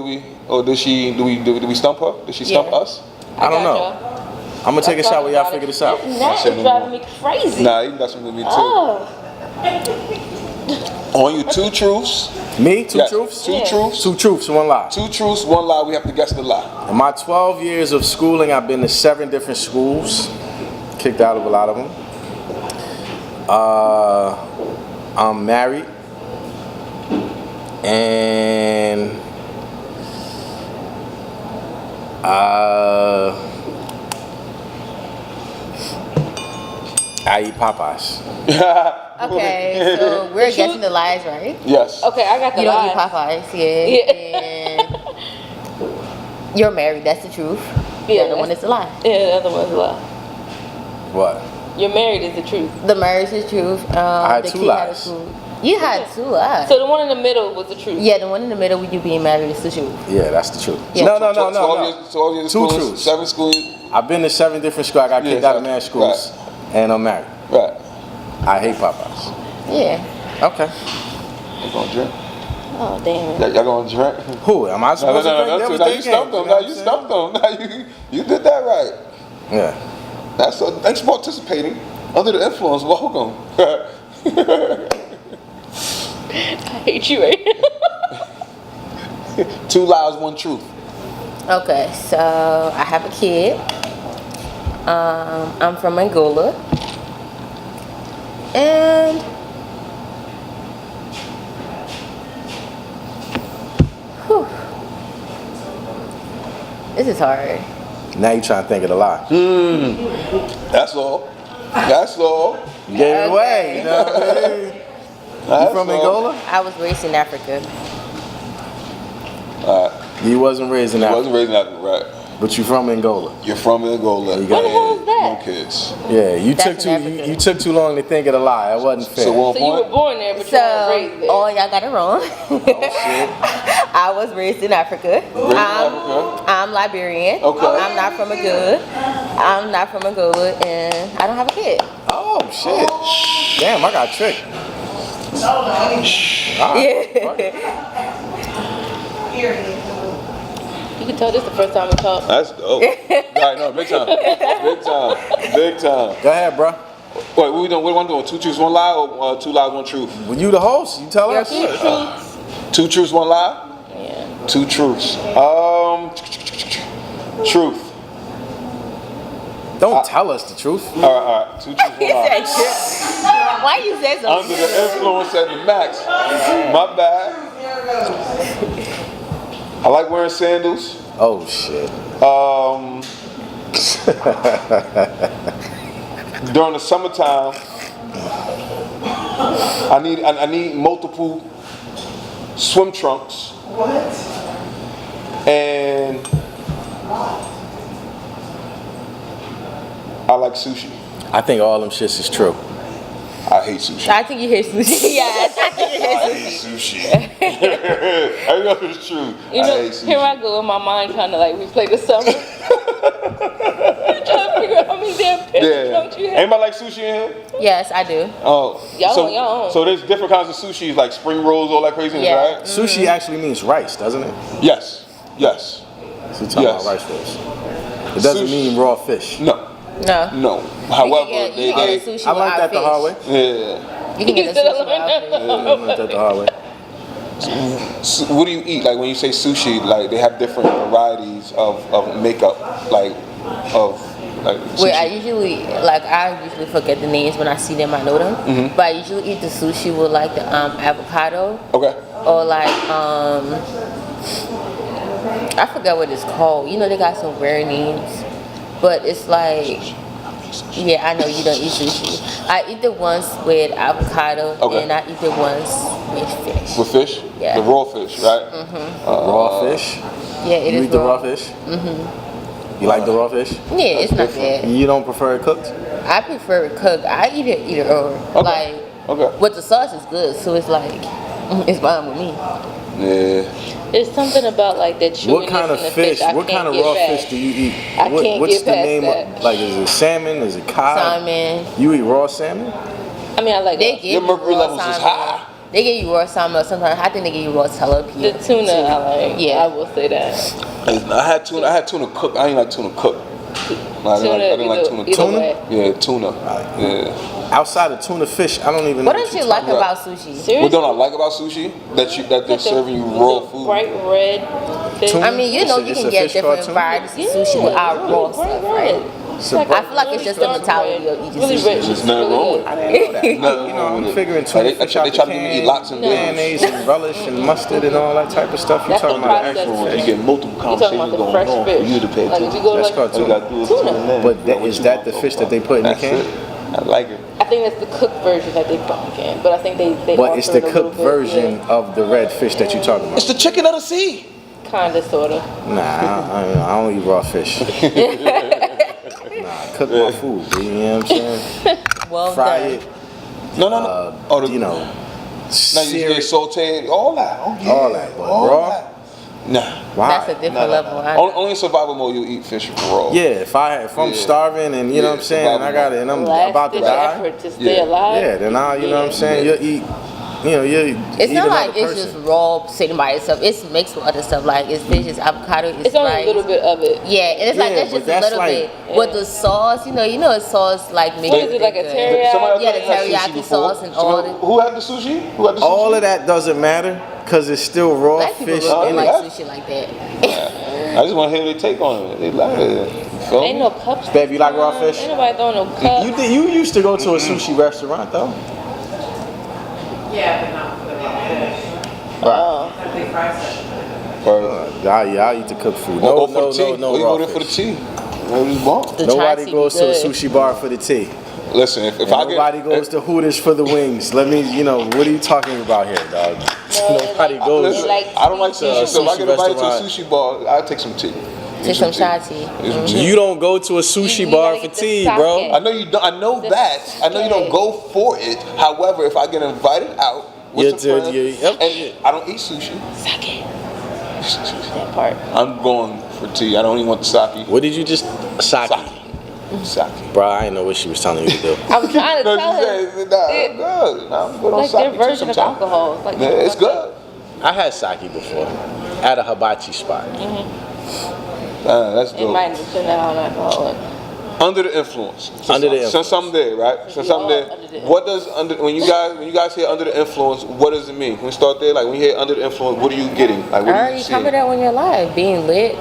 Or did we stump her? Did she stump us? I don't know. I'm gonna take a shot while y'all figure this out. That is driving me crazy. Nah, you messing with me too. Oh. On you 2 truths. Me? 2 truths? 2 truths. 2 truths, 1 lie. 2 truths, 1 lie. We have to guess the lie. In my 12 years of schooling, I've been to 7 different schools. Kicked out of a lot of them. I'm married. And I I eat Popeyes. Okay, so we're guessing the lies, right? Yes. Okay, I got the You don't lie. eat Popeyes, yeah. And you're married, that's the truth. Yeah, The other one is a lie. Yeah, the other one's a lie. What? You're married is the truth. The marriage is the truth. I had the two kid had a lies. truth. You had 2 lies. So the one in the middle was the truth. Yeah, the one in the middle with you being married is the truth. Yeah, that's the truth. Yeah. No. 12 years Two schools, truths. 7 schools. I've been to 7 different schools. I got kicked out of man schools, and I'm married. Right. I hate Popeyes. Yeah. Okay. You gonna drink? Oh, damn. Y'all gonna drink? Who am I supposed to drink? That was Now their you stumped game, them. Now you stumped them. Now you did that right. Yeah. Thanks for participating. Under the influence, welcome. I hate you right now. 2 lies, 1 truth. Okay, so I have a kid. I'm from Angola. And this is hard. Now you trying to think of the lie. That's all. That's all. You gave it away. You know what I mean? You from Angola? I was raised in Africa. You wasn't raised in Africa. You wasn't raised in Africa, right? But you from Angola. You're from Angola. You got What the hell is that? no kids. Yeah, you That's took in too Africa. you took too long to think of the lie. It wasn't fair. So one So you point. were born there, but you So, weren't raised there. oh, y'all got it wrong. I was raised in Africa. Raised in Africa. I'm Liberian. Okay. I'm not from Angola. I'm not from Angola, and I don't have a kid. Oh shit! Damn, I got tricked. You can tell this the first time we talk. That's dope. Right, no, big time. Big time. Big time. Go ahead, bro. Wait, what we doing? What am I doing? 2 truths, 1 lie, or 2 lies, 1 truth? Well, you the host. You tell Your us. 2 truths. 2 truths, 1 lie. Yeah. 2 truths. Truth. Don't tell us the truth. All right. 2 truths, 1 lie. Why you say so? Under the influence at the max. My bad. I like wearing sandals. Oh shit. During the summertime, I need multiple swim trunks. What? And I like sushi. I think all them shits is true. I hate sushi. I think you hear sushi. Yes, I think you hear I hate sushi. I know it's true. You I know, hate sushi. here I go in my mind trying to like replay the summer. I'm trying to figure out how many damn pairs of trunks you have. Anybody like sushi in here? Yes, I do. Oh. Y'all on your own. So there's different kinds of sushis, like spring rolls, all that craziness, Yeah. right? Sushi actually means rice, doesn't it? Yes. Yes. So you're talking Yes. about rice rolls. It doesn't Sushi. mean raw fish. No. No. No. However, you can get sushi I learned that the hard way. yeah. You can get a sushi without fish. I learned that the hard way. So what do you eat? Like when you say sushi, like they have different varieties of makeup, like Wait, I usually forget the names when I see them. I know them, but I usually eat the sushi with like the avocado. Okay. Or like I forgot what it's called. You know they got some weird names, but it's like yeah, I know you don't eat sushi. I eat the ones with avocado and I eat the ones with fish. With fish? Yeah. The raw fish, right? Raw fish? Yeah, it You is eat the raw. raw fish? You like the raw fish? Yeah, it's not bad. You don't prefer it cooked? I prefer it cooked. I eat it either or. Okay. But the sauce is good, so it's like it's fine with me. Yeah. There's something about like that chewiness What kind of in the fish? I What can't kind of get raw past. fish do you eat? I can't What's get the past name that. of? Like, is it salmon? Is it cod? Salmon. You eat raw salmon? I mean, I like They that. give Your you mercury raw levels is salmon. high. They give you raw salmon. Sometimes I think they give you raw tilapia. The tuna I like. Yeah. I will say that. I had tuna cooked. I ain't like tuna cooked. I didn't like tuna either cooked. way. Yeah, tuna. Yeah. Outside of tuna fish, I don't even know What don't you like about sushi? What don't I like about sushi? That they're serving you raw food. Bright red fish. Tuna? I mean, you know, you It's can a get fish called different tuna? varieties of sushi without raw stuff, right? I feel like it's just the mentality of eating Really sushi. rich. There's nothing wrong with it. I didn't know that. Nothing You know, wrong I'm with it. figuring Like, tuna they fish try out to the give me can, eat lots and mayonnaise and relish and mustard and all that type of stuff. You're That's talking the about process. actual You fish. get multiple You talking conversations about the going fresh on for fish? you to pay Like if attention. you go That's like called All you tuna. gotta do is Tuna. tune in. But is that the fish that they put in the That's can? it. I like it. think that's the cooked version that they put in, but I think they But it's the alter it a cooked little bit, version of the red fish that you're talking about. It's the chicken of the sea. Kinda, sorta. Nah, I don't eat raw fish. Nah, cook my food, you know what I'm saying? Well Fry done. it. No. You know, Now you sear get it, sauteed, all that. Oh, yeah, all that. But all raw? that. Nah. Why? That's a different level. Only in survival mode you eat fish raw. Yeah, if I'm starving and you know what I'm saying, and I got it, and I'm Last about to ditch die. effort to stay alive. Yeah, then I, you know what I'm saying, you'll eat. You know, It's not like it's just raw sitting by itself. It's mixed with other stuff. Like it's fish, it's avocado, it's only rice. a little bit of it. Yeah, and it's like Yeah, that's but just a little that's bit. like- With the sauce, you know, it's sauce like makes What is it, like a teriyaki? Yeah, the teriyaki sauce and all that. Who had the sushi? All of that doesn't matter because it's still raw Black people fish don't in like it. sushi like that. I just want to hear their take on it. They like it. Ain't no cups. Babe, you like raw fish? Ain't nobody throwing no cups. You used to go to a sushi restaurant though. Yeah, but not for the raw fish. Oh. Like they fry stuff. I eat the cooked food. No, No for the tea. raw You go there for the fish. tea. What is want? The Nobody chai goes tea to a good. sushi bar for the tea. Listen, if I get Nobody goes to Hooters for the wings. Let me, what are you talking about here, dog? Nobody goes. Listen, like I don't like sushi, so if I sushi get invited to a restaurant. sushi bar, I'll take some tea. Take some chai tea. You don't go to a sushi You bar gotta for get the tea, sake. bro. I know you don't. I know The that. I know you don't sake. go for it. However, if I get invited out with some friends, and I don't eat sushi, Sake. That part. I'm going for tea. I don't even want the sake. What did you just sake? Sake. Bro, I didn't know what she was telling you to do. I'm trying to No, tell she her. said, nah, It- good. Nah, I'm good on Like sake their too version of sometimes. alcohol. It's like Yeah, it's good. I had sake before at a hibachi spot. That's It dope. might have been non-alcoholic. Under the influence. Under the influence. Since I'm there, right? Since I'm there, Under the what does when you guys hear under the influence, what does it mean? Can we start there? Like when you hear under the influence, what are you getting? Like I what are you already seeing? covered that when you're live, being lit.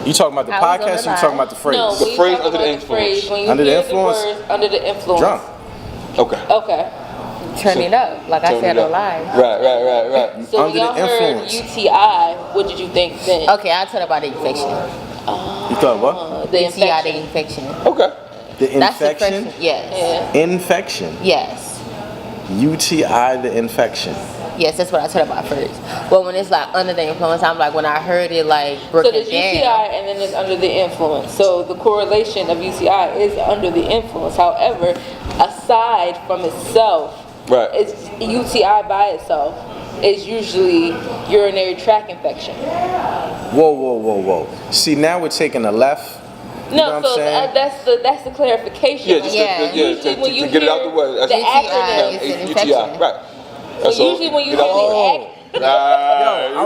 You talking about the I was on podcast the or you talking line. about the phrase? No, The we phrase talking under the about influence. phrase when you Under the hear influence? the words under the influence. Drunk. Okay. Okay. Turn it up, like I Turn said it on up. live. Right. So Under when y'all the heard influence. UTI, what did you think then? Okay, I'll tell about the infection. You thought what? The UTI, the infection. infection. Okay. The That's the infection? infection. Yes. Yeah. Infection. Yes. UTI, the infection. Yes, that's what I told about first. But when it's like under the influence, I'm like, when I heard it like So broken there's down. UTI and then there's under the influence. So the correlation of UTI is under the influence. However, aside from itself, Right. it's UTI by itself is usually urinary tract infection. Whoa. See, now we're taking a left. You know No, what I'm so saying? that's the clarification. Yeah, just Yeah. to When you get it out hear the way. That's the UTI acronym. is an UTI. infection. Right. So usually when you hear the I'm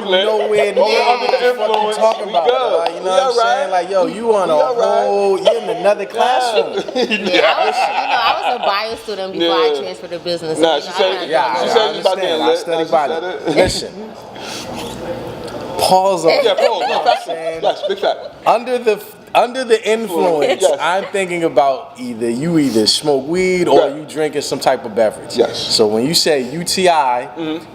nowhere near under the what you're influence. talking We about. good. dog. You know We what I'm alright. saying? Like, yo, you on a We alright. whole, you're in another classroom. Yeah, I was a bio student before I Yeah. transferred to business. Nah, You she know, said- I Yeah, She I said it's about understand. getting I lit. study Now she body. said it. Listen. Pause on Yeah, that. Paul. You know No, what I'm fact. saying? Yes, big fact. Under the influence, Yes. I'm thinking about either smoke weed or Right. you drinking some type of beverage. Yes. So when you say UTI,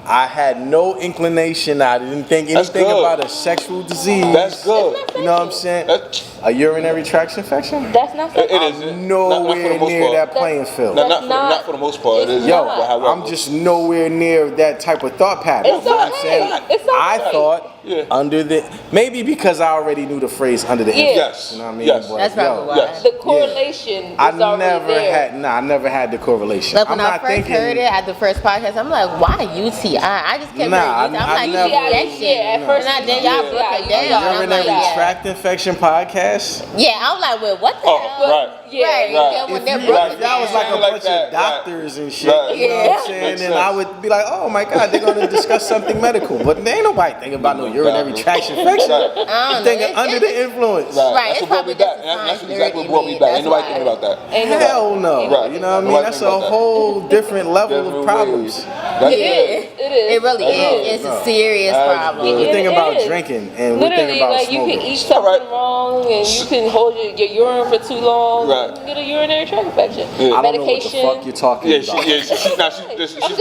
I had no inclination. I didn't think That's anything good. about a sexual disease. That's good. You know what I'm saying? That's- A urinary tract infection? That's not It sexual. is. I'm Not for nowhere the most near part. that playing field. No, That's not for the most part. It is. Yo, But however- I'm just nowhere near that type of thought pattern. It's You know what I'm okay. saying? It's I okay. thought Yeah. under the, maybe because I already knew the phrase under the Yeah. influence. Yes. You know what I mean? Yes. But, That's probably why. Yes. The correlation I is already never there. I never had the correlation. Like when I'm I not first thinking, heard it at the first podcast, I'm like, why UTI? I just kept Nah, hearing UTI. I'm I like, never- infection. Yeah, at first and then yeah, y'all broke it yeah, down. I'm like, urinary yeah. tract infection podcast. Yeah, I'm like, well, what the Oh, hell? right. Yeah, Right. right. Yeah, when If they're you, broken if y'all was like a Like bunch that, of doctors and shit, Right. you know what Yeah. I'm saying? Makes Then sense. I would be like, oh my God, they're gonna discuss something medical. But there ain't nobody thinking about no urinary Exactly. tract infection. Right. I don't know. Thinking under the influence. Right. Right, That's it's what brought probably me back. just a And that's sign exactly what nerd brought in me me. back. Ain't That's nobody why. thinking about that. Ain't nobody- Hell no. Right. You know what I mean? Nobody That's a think about that. whole different level Different of problems. ways. That's It is. It is. It really is. It's a serious That's problem. good. We think It about is. drinking and we think Literally, about like you smoking. can eat something Alright. wrong and you can hold your urine for too long. Right. You can get a urinary tract infection. I don't know what the Medication. fuck you're talking Yeah, about. she's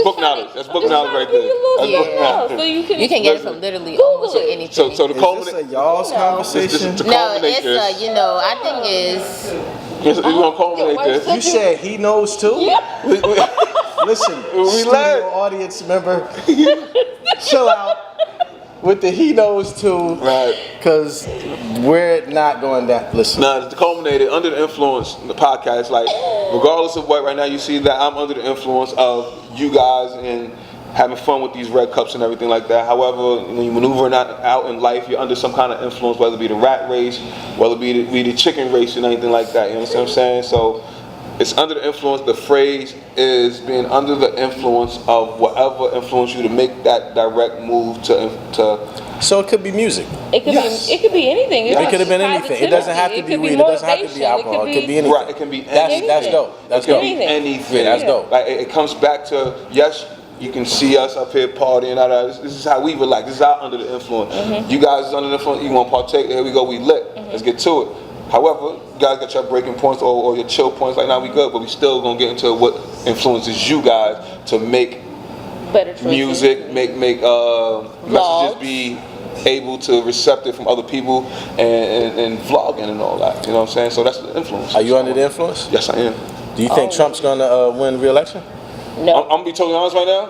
book knowledge. That's book knowledge right there. That's Yeah. book knowledge. So you can get it Listen. from literally Google almost it. anything. So the Is this a culmination. y'all's This conversation? is the No, culmination. it's I think is. You gonna culminate this? You said he knows too? Yeah. Listen, studio audience member, chill out with the he knows too. Right. Because we're not going that. Listen. Nah, to culminate it, under the influence, the podcast, like, regardless of what right now you see that I'm under the influence of you guys and having fun with these red cups and everything like that. However, when you maneuver out in life, you're under some kind of influence, whether it be the rat race, whether it be the chicken race and anything like that. You know what I'm saying? So it's under the influence. The phrase is being under the influence of whatever influenced you to make that direct move to. So it could be music. It could be anything. It could have been anything. It doesn't have to be weed. It doesn't have to be alcohol. It could be anything. Right. It can be anything. That's dope. That's dope. Anything. Yeah, that's dope. Like it comes back to yes. You can see us up here partying. This is how we relax. This is how under the influence. You guys is under the influence. You want to partake? Here we go. We lit. Let's get to it. However, you guys got your breaking points or your chill points. Like now we good, but we still gonna get into what influences you guys to make better choices. Music, make messages be able to receptive from other people and vlogging and all that. You know what I'm saying? So that's the influence. Are you under the influence? Yes, I am. Do you think Trump's gonna win re-election? No. I'm gonna be totally honest right now.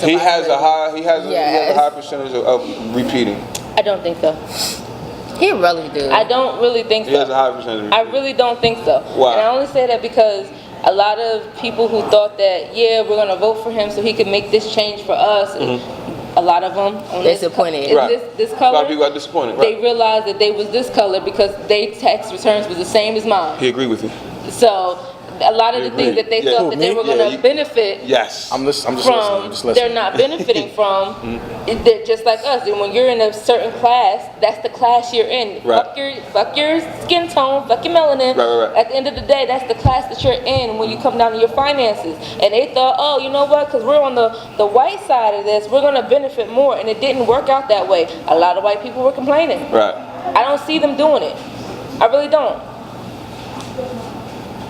He has a high percentage of repeating. I don't think so. He really do. I don't really think so. He has a high percentage. I really don't think so. Why? And I only say that because a lot of people who thought that we're gonna vote for him so he could make this change for us. A lot of them disappointed. This color. A lot of people got disappointed. They realized that they was this color because their tax returns was the same as mine. He agreed with you. So a lot of the things that they thought that they were going to benefit I'm just listening. They're not benefiting from. They're just like us. And when you're in a certain class, that's the class you're in. Right. Fuck your skin tone, fuck your melanin. Right. At the end of the day, that's the class that you're in when you come down to your finances. And they thought, oh, you know what? Because we're on the white side of this, we're going to benefit more. And it didn't work out that way. A lot of white people were complaining. Right. I don't see them doing it. I really don't.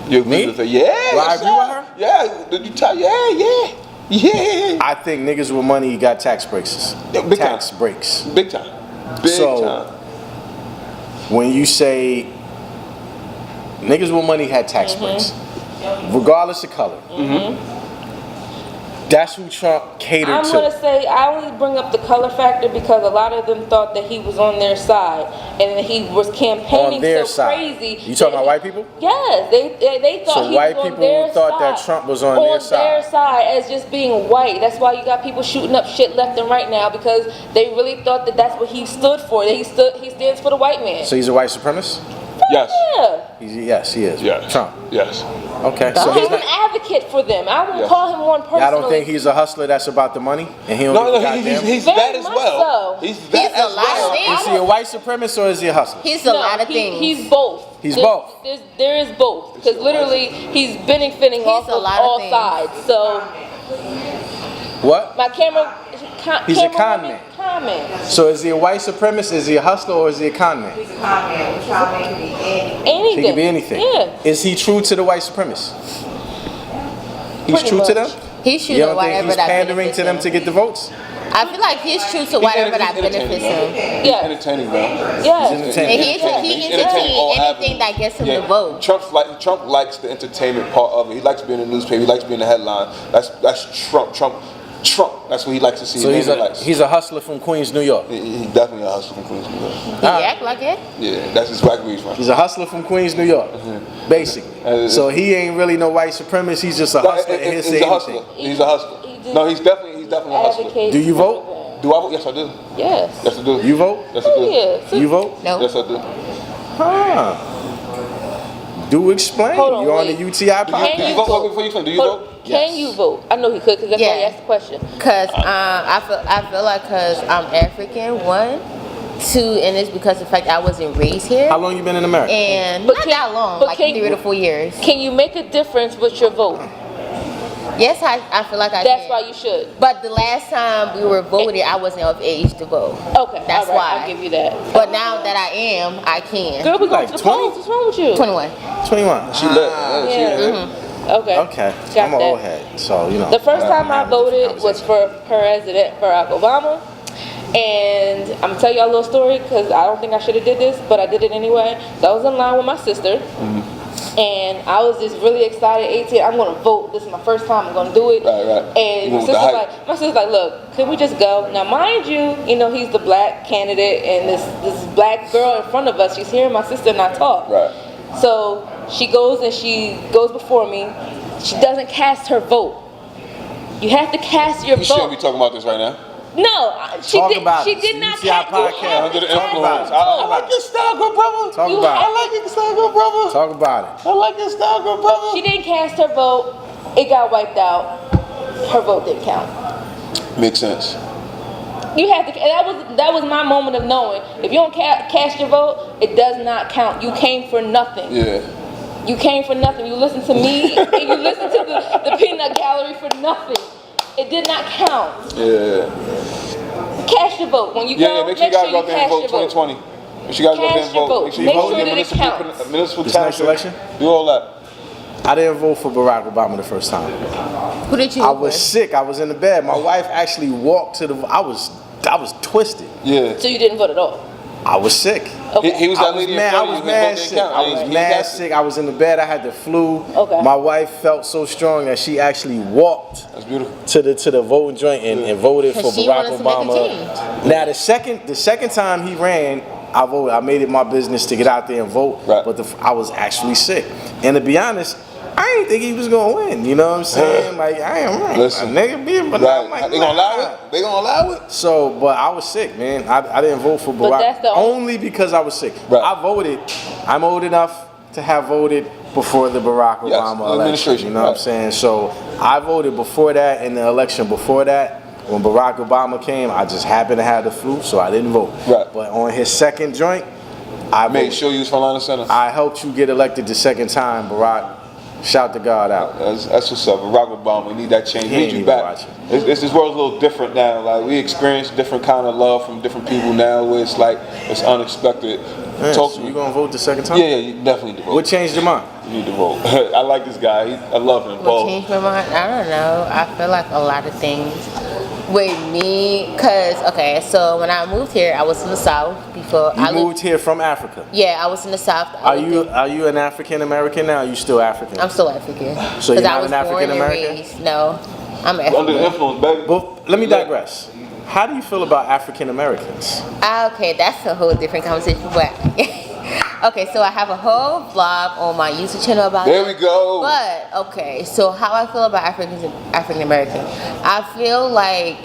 You agree with her? Yeah. Well, I agree with her? Yeah. Did you tell? Yeah. I think niggas with money got tax breaks. Big tax time. breaks. Big time. Big time. When you say niggas with money had tax breaks, regardless of color, that's who Trump catered to. I'm going to say, I only bring up the color factor because a lot of them thought that he was on their side and that he was campaigning crazy. You talking about white people? Yes, they thought so he white was on people their thought side. that Trump was on their side. On their side as just being white. That's why you got people shooting up shit left and right now because they really thought that that's what he stood for. That he stands for the white man. So he's a white supremacist? Yes. Yeah. Yes, he is. Yes. Trump. Yes. Okay. So he's an advocate for them. I won't call him one personally. I don't think he's a hustler that's about the money, and he don't he's that as well. So. He's that as well. Is he a white supremacist or is he a hustler? He's a lot of things. He's both. Both. There is both because literally he's benefiting off of all sides. So. What? My camera. He's a con man. So is he a white supremacist? Is he a hustler or is he a con man? He's a con man. Which con man can be anything. He can be anything. Yeah. Is he true to the white supremacists? He's Pretty true much. to them? He's true You to don't think whatever he's that pandering benefits to them him. to get the votes? I feel like he's true to whatever that benefits him. Yeah. Entertaining, bro. Yeah. And he entertains anything that gets him the vote. Trump likes the entertainment part of it. He likes being in the newspaper. He likes being in the headline. That's Trump. That's what he likes to see. So he's a hustler from Queens, New York. He's definitely a hustler from Queens, New York. He act like it. Yeah, that's exactly where he's from. He's a hustler from Queens, New York, basically. So he ain't really no white supremacist. He's just a hustler. He's a hustler. He's a hustler. No, he's definitely a hustler. Advocate. Do you vote? Do I vote? Yes, I do. Yes. Yes, I do. You vote? Yes, I do. Yeah. You vote? No. Yes, I do. Huh. Do explain. Hold on, You're on wait. the UTI Do podcast. you vote before you explain? Do you vote? Can you vote? I know he could because that's why he asked the question. Cause I feel like cause I'm African, 1, 2, and it's because of the fact I wasn't raised here. How long you been in America? And not that long, like 3 to 4 years. Can you make a difference with your vote? Yes, I feel like I That's can. why you should. But the last time we were voted, I wasn't of age to vote. Okay, that's all right, why. I'll give you that. But now that I am, I can. Girl, we going Like to the 20? polls. What's wrong with you? 21. 21. She lit. Okay. Okay. Got I'm an that. old head, so you know. The first time I voted was for President Barack Obama, And I'm gonna tell y'all a little story because I don't think I should have did this, but I did it anyway. So I was in line with my sister, and I was just really excited. 18, I'm gonna vote. This is my first time. I'm gonna do it. Right. And my sister's like, look, can we just go? Now, mind you, he's the black candidate, and this black girl in front of us. She's hearing my sister and I talk. Right. So she goes before me. She doesn't cast her vote. You have to cast your vote. You shouldn't be talking about this right now. No, she did not UTI Podcast. Under the influence. I like your style, good brother. Talk about it. I like your style, good brother. Talk about it. I like your style, good brother. She didn't cast her vote. It got wiped out. Her vote didn't count. Makes sense. You have to. That was my moment of knowing. If you don't cast your vote, it does not count. You came for nothing. Yeah. You came for nothing. You listened to me and you listened to the peanut gallery for nothing. It did not count. Yeah. Cast your vote. When you go, make sure you guys go out there and vote 2020. Make sure you guys go out there and vote. Make sure you vote that it counts. Municipal This town next election? Do all that. I didn't vote for Barack Obama the first time. Who did you I vote was for? sick. I was in the bed. My wife actually walked to the. I was twisted. Yeah. So you didn't vote at all? I was sick. Okay. He was that lady in front of you. I was mad sick. I was mad sick. I was in the bed. I had the flu. Okay. My wife felt so strong that she actually walked That's beautiful. to the voting joint and voted for She Barack wanted to make a Obama. change. Now the second time he ran, I voted. I made it my business to get out there and vote. Right. But I was actually sick. And to be honest, I didn't think he was gonna win. You know what I'm saying? Like I am right. Listen. A nigga being, but I'm like, They gonna allow it? They gonna allow it? So, but I was sick, man. I didn't vote for But Barack that's the only because I was sick. Right. I voted. I'm old enough to have voted before the Barack Yes, Obama the election. administration, You know what I'm right. saying? So I voted before that in the election before that. When Barack Obama came, I just happened to have the flu, so I didn't vote. Right. But on his second joint, I Made voted. sure you was Carolina Center. I helped you get elected the second time, Barack. Shout the God out. That's what's up. Barack Obama, we need that change. We He need ain't you even back. watching. This world's a little different now. Like we experience different kind of love from different people now where it's like it's unexpected. Man, Talk so to you me. gonna vote the second time? Yeah, you definitely need to vote. What changed your mind? You need to vote. I like this guy. I love him. What Paul. changed my mind? I don't know. I feel like a lot of things with me, so when I moved here, I was in the South before. You moved here from Africa. Yeah, I was in the South. Are you an African American now? Or are you still African? I'm still African. So you're 'Cause I not was an African born and American? raised- No, I'm Under the African. influence, baby. But let me digress. How do you feel about African Americans? Okay, that's a whole different conversation. But okay, so I have a whole vlog on my YouTube channel about There that. we go. But okay, so how I feel about African American, I feel like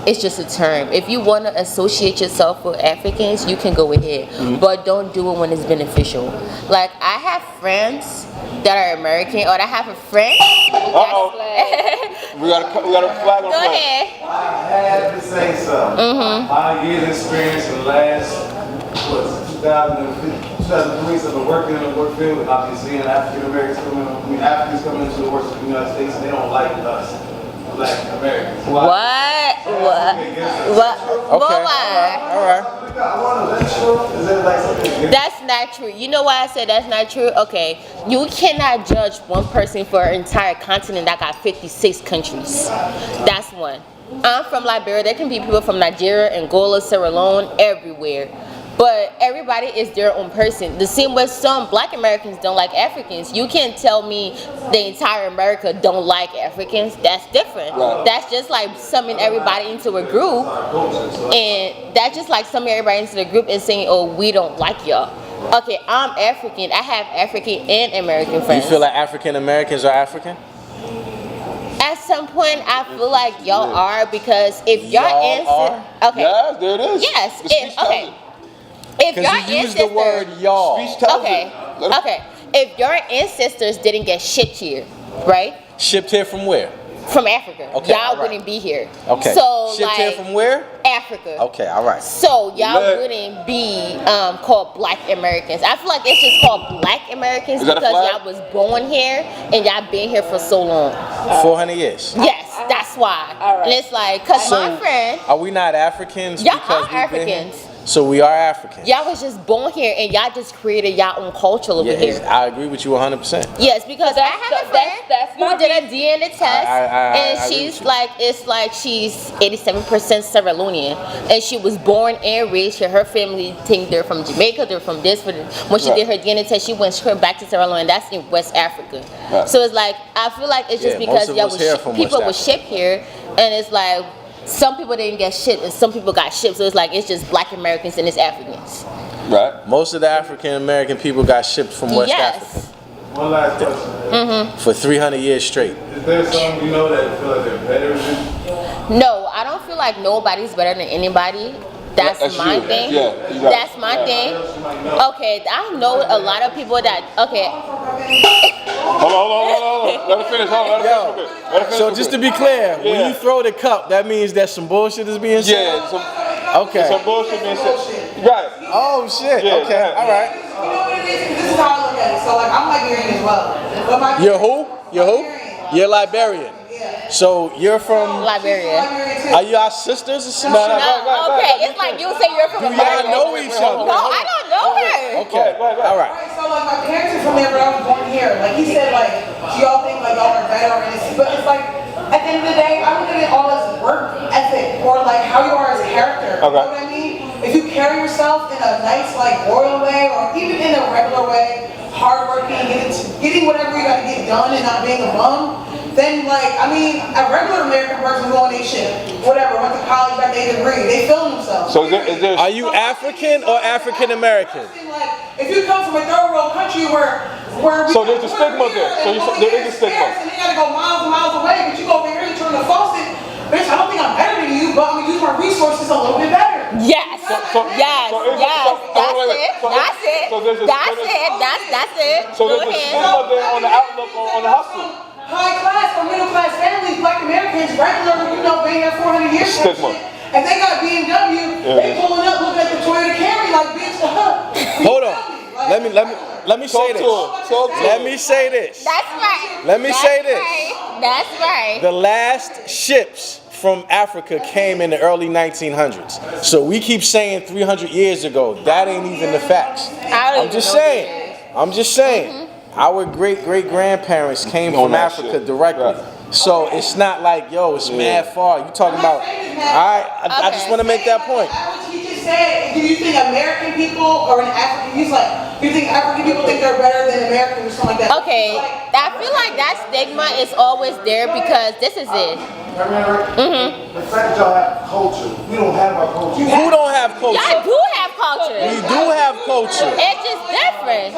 it's just a term. If you want to associate yourself with Africans, you can go ahead, but don't do it when it's beneficial. Like I have friends that are American, or I have a friend. We got a flag on Go the plane. ahead. I had to say something. My years experience in the last, 2003, so I've been working in the work field, and I've been seeing African Americans Africans coming into the work in the United States, and they don't like us, Black Americans. What? Okay. All right. That's not true. You know why I said that's not true? Okay, you cannot judge one person for an entire continent that got 56 countries. That's one. I'm from Liberia. There can be people from Nigeria, Angola, Sierra Leone, everywhere. But everybody is their own person. The same way some Black Americans don't like Africans. You can't tell me the entire America don't like Africans. That's different. Right. That's just like summing everybody into a group. And that's just like summing everybody into the group and saying, oh, we don't like y'all. Okay, I'm African. I have African and American friends. You feel like African Americans are African? At some point, I feel like y'all are, because if your Y'all ancestors, okay, Yes, there it is. yes, The speech tells okay. it. If your Because you use the word ancestors, y'all. Speech tells okay, it. Let it- okay, if your ancestors didn't get shipped here, right, Shipped here from where? from Africa, Okay, y'all all right. wouldn't be here. Okay. So Shipped here like from where? Africa. Okay, all right. So y'all Look. wouldn't be called Black Americans. I feel like it's just called Black Americans Is that a because flag? y'all was born here and y'all been here for so long. 400 years. Yes, that's why. All right. And it's like, cause my friend, Are we not Africans y'all because are we've been here? Africans. So we are African. Y'all was just born here and y'all just created y'all own culture over here. I agree with you 100%. Yes, because I have a friend who did a DNA test, and she's like, it's like she's 87% Sierra Leonean, and she was born and raised here. Her family think they're from Jamaica, they're from this. When she did her DNA test, she went straight back to Sierra Leone. That's in West Africa. Right. So it's like, I feel like it's just because people were shipped here, and it's like, some people didn't get shipped and some people got shipped, so it's like it's just black Americans and it's Africans. Right. Most of the African American people got shipped from West Africa. One last question. For 300 years straight. Is there some you know that feel like they're better than? No, I don't feel like nobody's better than anybody. That's my thing. Yeah, that's my thing. Okay, I know a lot of people that. Okay. Hold on. Let her finish. Let her finish. So just to be clear, when you throw the cup, that means that some bullshit is being said? Yeah. Okay. Some bullshit being said. Right. Oh, shit. Yeah, okay. All right. You know what it is? This is how I look at it. So, like, I'm Liberian as well. You're who? You're Liberian. So you're from Liberia. Are you our sisters or something? No, okay, it's like you say you're from Do y'all know each other? No, I don't know her. Okay, all right. So, like, my parents are from there, but I was born here. Like, he said, like, y'all think, like, y'all are better or innocent. But it's like, at the end of the day, I look at it all as work ethic or, like, how you are as a character. You know what I mean? If you carry yourself in a nice, like, royal way or even in a regular way, hardworking, getting whatever you got to get done and not being a bum, then, like, I mean, a regular American person going their shit, whatever, went to college, got their degree, they feeling themselves. So is there, are you African or African American? Like, if you come from a third world country where so there's a stigma there. So there is a stigma. And you gotta go miles and miles away, but you go over here, you turn the faucet. Bitch, I don't think I'm better than you, but I'm gonna use my resources a little bit better. Yes. That's it. So there's a stigma there on the outlook on the hustle. High class or middle class families, black Americans, regular, you know, been here 400 years. Stigma. And they got BMW, they pulling up, looking at the Toyota Camry like, bitch, hold on. Let me say this. Let me say this. That's right. Let me say this. That's right. The last ships from Africa came in the early 1900s. So we keep saying 300 years ago. That ain't even the facts. I'm just saying. Our great-great-grandparents came from Africa directly. Right. So it's not like, yo, it's mad far. You talking about, all right, I just want to make that point. He just said, do you think American people or an African, he's like, do you think African people think they're better than Americans or something like that? Okay, I feel like that stigma is always there because this is it. The fact that y'all have culture, we don't have our culture. Who don't have culture? Y'all do have culture. We do have culture. It's just different.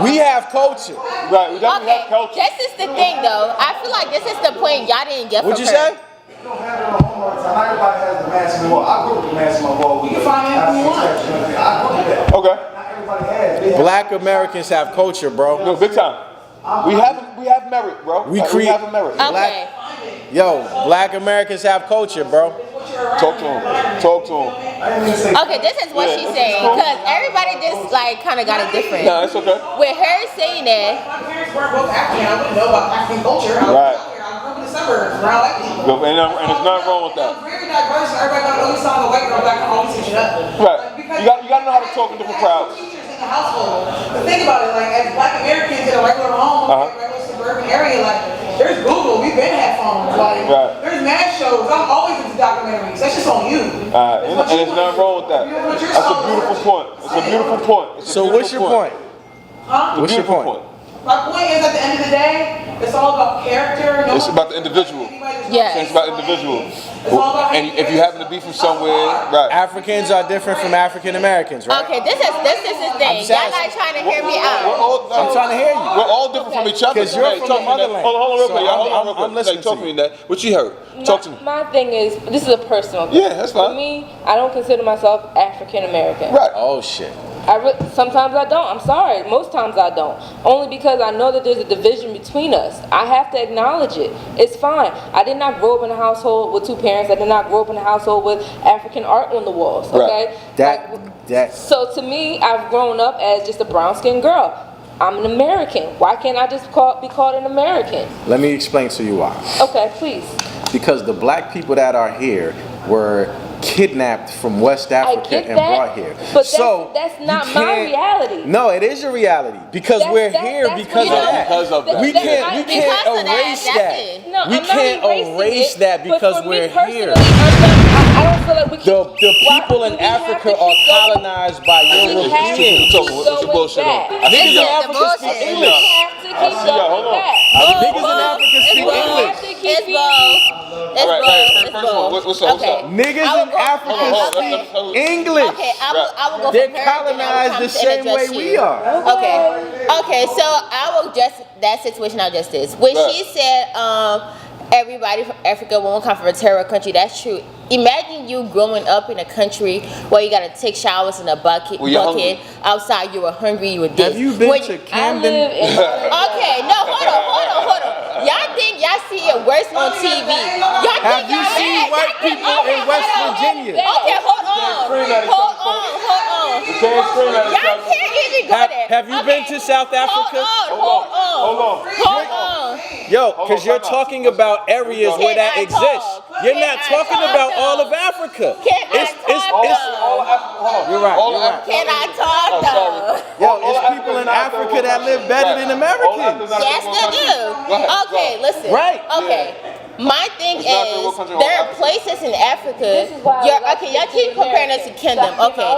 We have culture. Right, we definitely have culture. This is the thing though. I feel like this is the point y'all didn't get from her. What'd you say? We don't have it on homework time. Not everybody has the mask in the wall. I grew up with the mask in my wall. We can find anything you want. I grew up with that. Okay. Not everybody has. Black Americans have culture, bro. No, big time. We have merit, bro. We have a merit. Okay. Black Americans have culture, bro. Talk to him. Okay, this is what she's saying because everybody just like kind of got it different. No, it's okay. With her saying that. My parents weren't both African. I wouldn't know about African culture. I was out here. I grew up in the suburbs around white people. And there's nothing wrong with that. Very diverse. Everybody got always saw the white girl back home always switch it up. Right. You got to know how to talk in different crowds. Teachers in the household. But think about it, like as black Americans in a regular home, regular suburban area, like there's Google. We've been had phones. Like there's mad shows. I'm always into documentaries. That's just on you. And there's nothing wrong with that. That's a beautiful point. It's a beautiful point. So what's your point? What's your point? My point is, at the end of the day, it's all about character. It's about the individual. Yes. It's about individual. And if you happen to be from somewhere, right? Africans are different from African Americans, right? Okay, this is the thing. Y'all not trying to hear me out. I'm trying to hear you. We're all different from each other. Because you're from the motherland. Hold on real quick. I'm listening Talk to me, Nat. What you heard? Talk to me. My thing is, this is a personal thing. Yeah, that's fine. For me, I don't consider myself African American. Right. Oh shit. Sometimes I don't. I'm sorry. Most times I don't. Only because I know that there's a division between us. I have to acknowledge it. It's fine. I did not grow up in a household with two parents. I did not grow up in a household with African art on the walls. Okay. Right. So to me, I've grown up as just a brown-skinned girl. I'm an American. Why can't I just be called an American? Let me explain to you why. Okay, please. Because the black people that are here were kidnapped from West Africa and brought here. But so that's not my reality. No, it is your reality because we're here because of that. We can't erase that. No, we can't erase that because we're here. I don't feel like we can. The people in Africa are colonized by Europeans. What's your bullshit on? Niggas in Africa speak English. Niggas in Africa speak English. What's up? Niggas in Africa speak English. Okay, I will go. They're colonized the same way we are. Okay. So I will just that situation I just did. When she said, everybody from Africa won't come from a terror country. That's true. Imagine you growing up in a country where you gotta take showers in a bucket outside. You were hungry. You were this. Have you been to Camden? Okay, no, hold on. Y'all think y'all see it worse on TV? Have you seen white people in West Virginia? Okay, hold on. Y'all can't even go there. Have you been to South Africa? Hold on. Yo, because you're talking about areas where that exists. You're not talking about all of Africa. You're right. Can I talk though? Yo, it's people in Africa that live better than Americans. Yes, they do. Okay, listen. Right. Okay. My thing is, there are places in Africa. Y'all keep comparing us to Kingdom. Okay.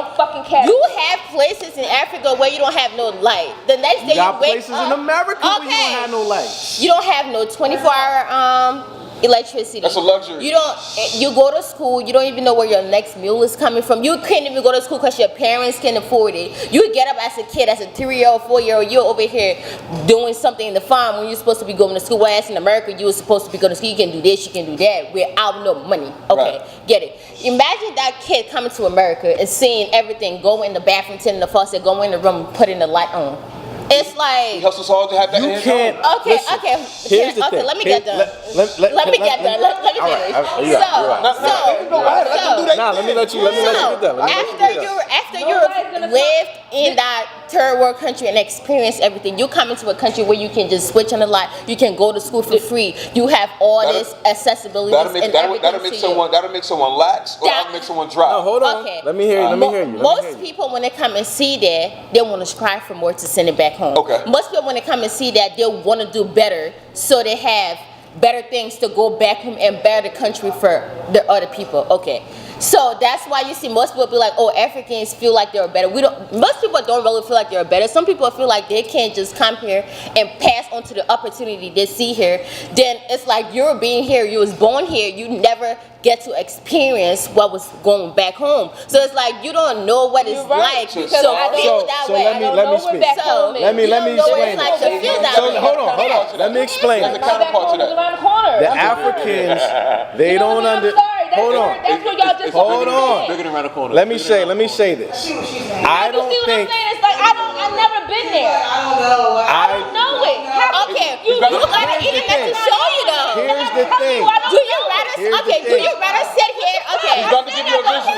You have places in Africa where you don't have no light. The next day you wake up. places in America where you don't have no light. You don't have no 24-hour electricity. That's a luxury. You go to school, you don't even know where your next meal is coming from. You can't even go to school because your parents can afford it. You get up as a kid, as a 3-year-old, 4-year-old, you're over here doing something in the farm when you're supposed to be going to school. Whereas in America, you were supposed to be going to school. You can do this, you can do that without no money. Okay, get it. Imagine that kid coming to America and seeing everything, go in the bathroom, turn the faucet, go in the room, putting the light on. It's like he helps us all to have that. You can't. Okay. Here's the thing. Let me get done. Let me finish. Let me let you get done. After you lived in that third world country and experienced everything, you come into a country where you can just switch on the light. You can go to school for free. You have all this accessibility. That'll make someone lax, or that'll make someone drop. No, hold on. Okay. Let me hear you. Most people, when they come and see that, they want to strive for more to send it back home. Okay. Most people, when they come and see that, they want to do better, so they have better things to go back home and better the country for the other people. Okay. So that's why you see most people be like, oh, Africans feel like they're better. Most people don't really feel like they're better. Some people feel like they can't just come here and pass on to the opportunity they see here. Then it's like you're being here, you was born here, you never get to experience what was going back home. So it's like you don't know what it's like. So feel that way. Let me speak. Let me explain. Hold on. Let me explain. The Africans, they don't understand. Hold on. That's what y'all just Hold on. Bigger than around the corner. Let me say this. I don't think. It's like I've never been there. I don't know it. Okay, you gotta even have to show you though. Here's the thing. Do you rather sit here? Okay. He's about to give you a visual.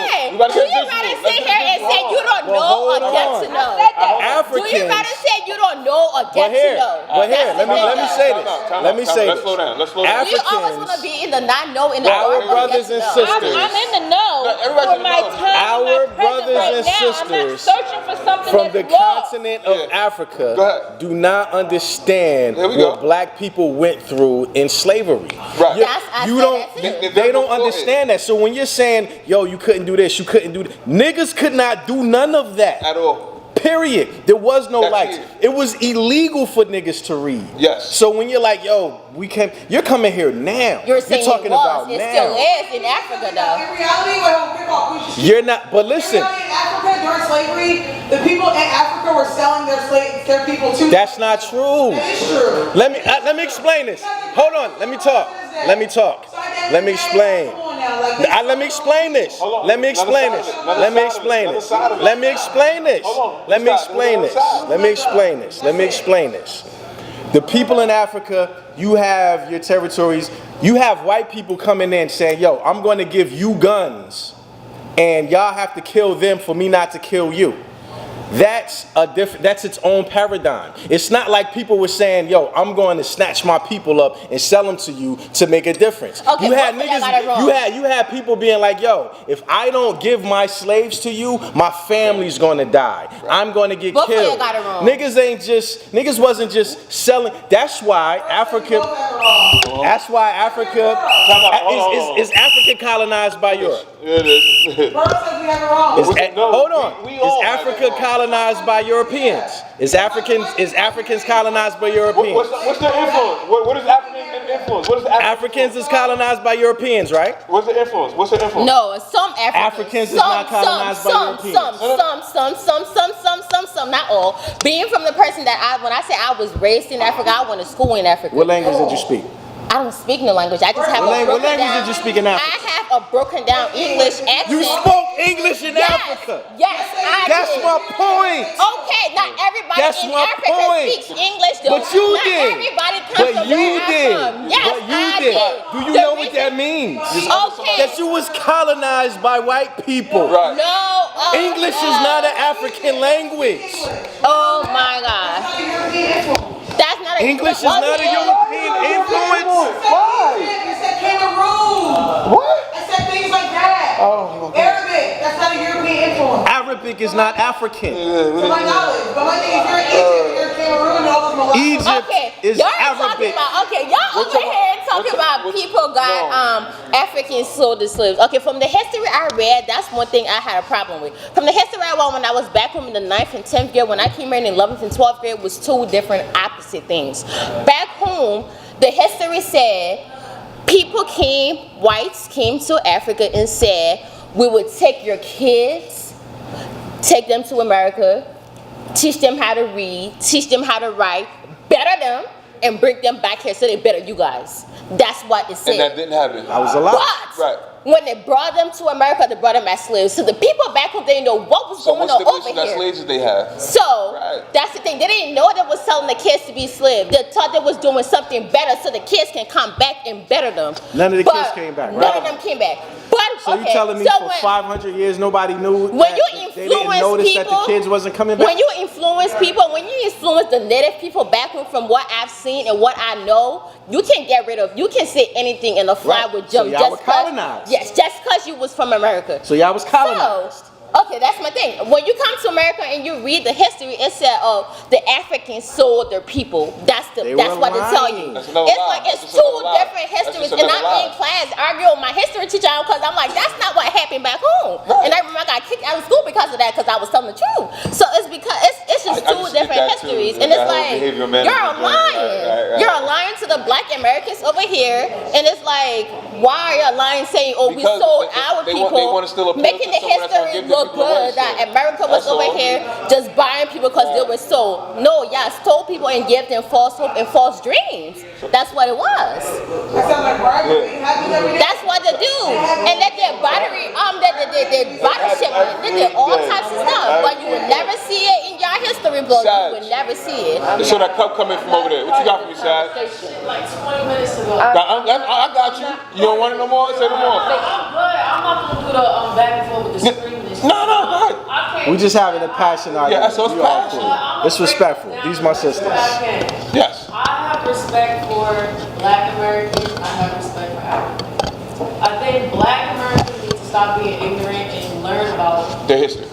Do you rather sit here and say you don't know or get to know? Do you rather say you don't know or get to know? But here, let me say this. Let me say this. Let's slow down. We always want to be in the not know in the our brothers and sisters. I'm in the know for my time. Our brothers and sisters from the continent of Africa do not understand what black people went through in slavery. They don't understand that. So when you're saying, yo, you couldn't do this, you couldn't do that, niggas could not do none of that. At all. Period. There was no lights. It was illegal for niggas to read. Yes. So when you're like, yo, you're coming here now. You're talking about it now. Still is in Africa though. In reality, you're not. But listen. In Africa during slavery, the people in Africa were selling their people to. That's not true. That is true. Let me explain this. Hold on. Let me talk. Let me explain. Let me explain this. Let me explain this. The people in Africa, you have your territories. You have white people coming in saying, yo, I'm going to give you guns, and y'all have to kill them for me not to kill you. That's its own paradigm. It's not like people were saying, yo, I'm going to snatch my people up and sell them to you to make a difference. Okay, you had niggas, you had people being like, yo, if I don't give my slaves to you, my family's going to die. I'm going to get killed. Niggas wasn't just selling. That's why Africa is Africa colonized by Europe. It is. Hold on. Is Africa colonized by Europeans? Is Africans colonized by Europeans? What's their influence? What is African influence? What is Africans is colonized by Europeans, right? What's the influence? What's the influence? No, some Africans is not colonized by Europeans. Some, not all. Being from the person that when I say I was raised in Africa, I went to school in Africa. What language did you speak? I don't speak no language. I just have a broken down. What language did you speak in Africa? I have a broken down English accent. You spoke English in Africa. Yes, I That's did. my point. Okay, not everybody in Africa speaks English though. But you not did. Everybody comes from where I'm from. Yes, I did. Do you know what that means? Okay. That you was colonized by white people. Right. No. English is not an African language. Oh my God. That's not a English is not a European influence. Why? You said Cameroon. What? I said things like that. Oh, okay. Arabic. That's not a European influence. Arabic is not African. To my knowledge. But my thing is, you're Egypt, you're Cameroon, and all those Malays. Egypt is Arabic. Y'all over here talking about people got Africans sold as slaves. Okay, from the history I read, that's one thing I had a problem with. From the history I read when I was back home in the 9th and 10th grade, when I came here in 11th and 12th grade, was two different opposite things. Back home, the history said whites came to Africa and said, we would take your kids, take them to America, teach them how to read, teach them how to write, better them, and bring them back here so they better you guys. That's what it said. And that didn't happen. I was alive. But Right. when they brought them to America, they brought them as slaves. So the people back home, they didn't know what was going on over here. What slaves did they have? So that's the thing. They didn't know they was selling the kids to be slaves. They thought they was doing something better so the kids can come back and better them. None of the kids came back, right? None of them came back. But So you telling me for 500 years nobody knew when you they didn't notice that the kids wasn't coming back? When you influence people, when you influence the native people back home from what I've seen and what I know, you can get rid of, you can say anything and the fly would jump. So y'all were colonized. Yes, just because you was from America. So y'all was colonized. Okay, that's my thing. When you come to America and you read the history, it said, "Oh, the Africans sold their people." That's what they tell you. It's two different histories, and I'm in class arguing with my history teacher because I'm like, "That's not what happened back home." And I remember I got kicked out of school because of that because I was telling the truth. So it's because it's just two different histories, and it's like you're lying. You're lying to the Black Americans over here, and it's like, why are you lying, saying, "Oh, we sold our people," making the history look good that America was over here just buying people because they were sold. No, y'all stole people and gave them false hope and false dreams. That's what it was. That's what they do. And then their battery, they body shipment, they did all types of stuff. But you would never see it in your history book. You would never see it. So that cup coming from over there. What you got for me, Sad? Like 20 minutes ago. I got you. You don't want it no more? Say no more. I'm good. I'm not gonna do the back and forth with the screaming. No, go ahead. We just having a passion argument. Yeah, so it's passion. It's respectful. These my sisters. Yes. I have respect for Black Americans. I have respect for Africans. I think Black Americans need to stop being ignorant and learn about their history.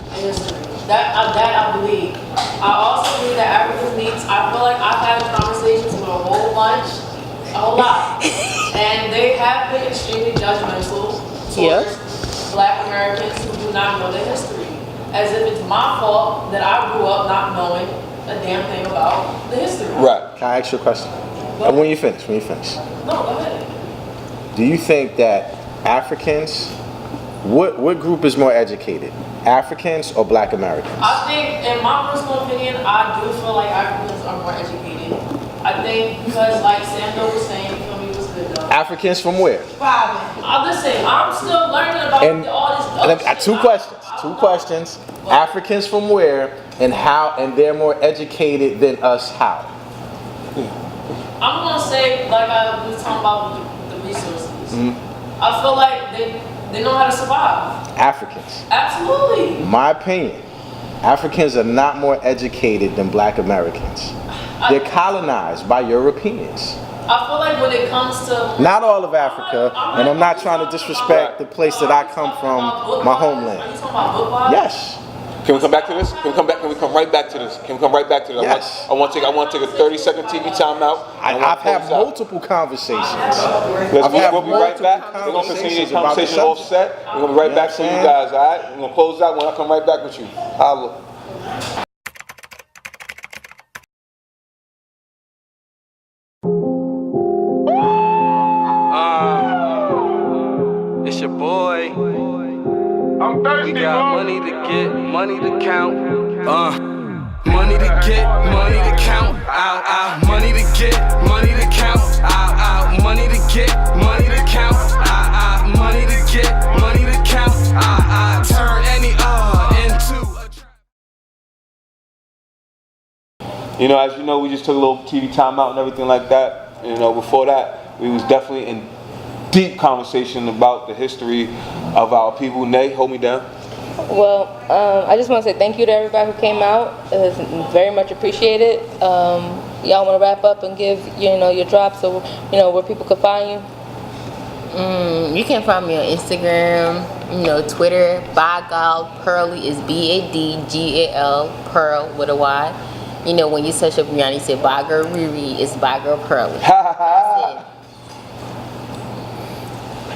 That I believe. I also believe that Africans need. I feel like I've had conversations with a whole lot, and they have been extremely judgmental towards Black Americans who do not know their history, as if it's my fault that I grew up not knowing a damn thing about the history. Right. Can I ask you a question? When you finish. No, go ahead. Do you think that Africans, what group is more educated? Africans or Black Americans? I think, in my personal opinion, I do feel like Africans are more educated. I think because, like Sando was saying, Africans from where? Listen, I'm still learning about all this. Two questions. Africans from where and how, and they're more educated than us how? I'm gonna say, like I was talking about the resources. Mm-hmm. I feel like they know how to survive. Africans. Absolutely. My opinion, Africans are not more educated than black Americans. They're colonized by Europeans. I feel like when it comes to Not all of Africa, and I'm not trying to disrespect the place that I come from, my homeland. Are you talking about book wise? Yes. Can we come back to this? Can we come right back to this? Can we come right back to this? Yes. I want to take a 30-second TV timeout. I've had multiple conversations. We'll be right back. We're going to continue this conversation offset. We're going to be right back to you guys, all right? We're going to close out when I come right back with you. Holla. It's your boy. I'm thirsty, we got money to get, money to count. Money to get, money to count. Ow, ow. Money to get, money to count. Ow, ow. Money to get, money to count. Ow, ow. Money to get, money to count. Ow, ow. Turn any into a trap. You know, as you know, we just took a little TV timeout and everything like that. You know, before that, we was definitely in deep conversation about the history of our people. Nay, hold me down. Well, I just want to say thank you to everybody who came out. It was very much appreciated. Y'all want to wrap up and give your drops, so where people can find you. You can find me on Instagram, Twitter. Bagal Pearly is BADGAL Pearl with a Y. When you search up Rihanna, you say Bagger Riri, it's Bagger Pearly. That's it.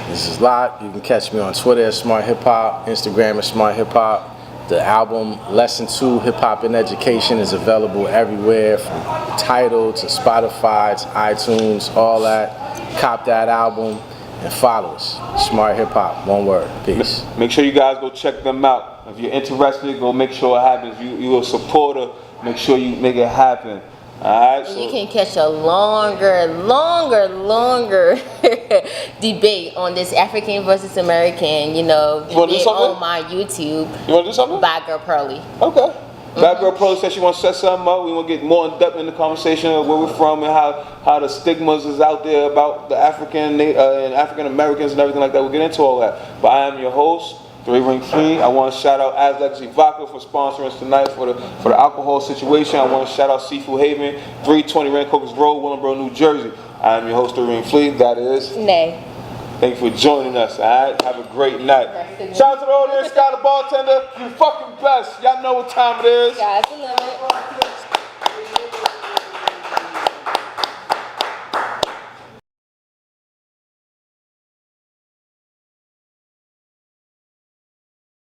This is Lot. You can catch me on Twitter at Smart Hip Hop, Instagram at Smart Hip Hop. The album Lesson 2 Hip Hop in Education is available everywhere, from Tidal to Spotify to iTunes, all that. Cop that album and follow us. Smart Hip Hop, one word. Peace. Make sure you guys go check them out. If you're interested, go make sure it happens. If you're a supporter, make sure you make it happen. Alright, so you can catch a longer debate on this African versus American, debate on my YouTube. You want to do something? Bad Girl Pearly. Okay. Bad Girl Pearly said she wants to set something up. We want to get more in depth in the conversation of where we're from and how the stigmas is out there about the African and African Americans and everything like that. We'll get into all that. But I am your host, 3 Ring Free. I want to shout out As Legacy Vodka for sponsoring us tonight for the alcohol situation. I want to shout out Seafood Haven, 320 Rancocas Road, Willingboro, New Jersey. I am your host, 3 Ring Free. That is Nay. Thank you for joining us. All right, have a great night. Shout out to the audience, Scott the bartender. You fucking best. Y'all know what time it is. Guys,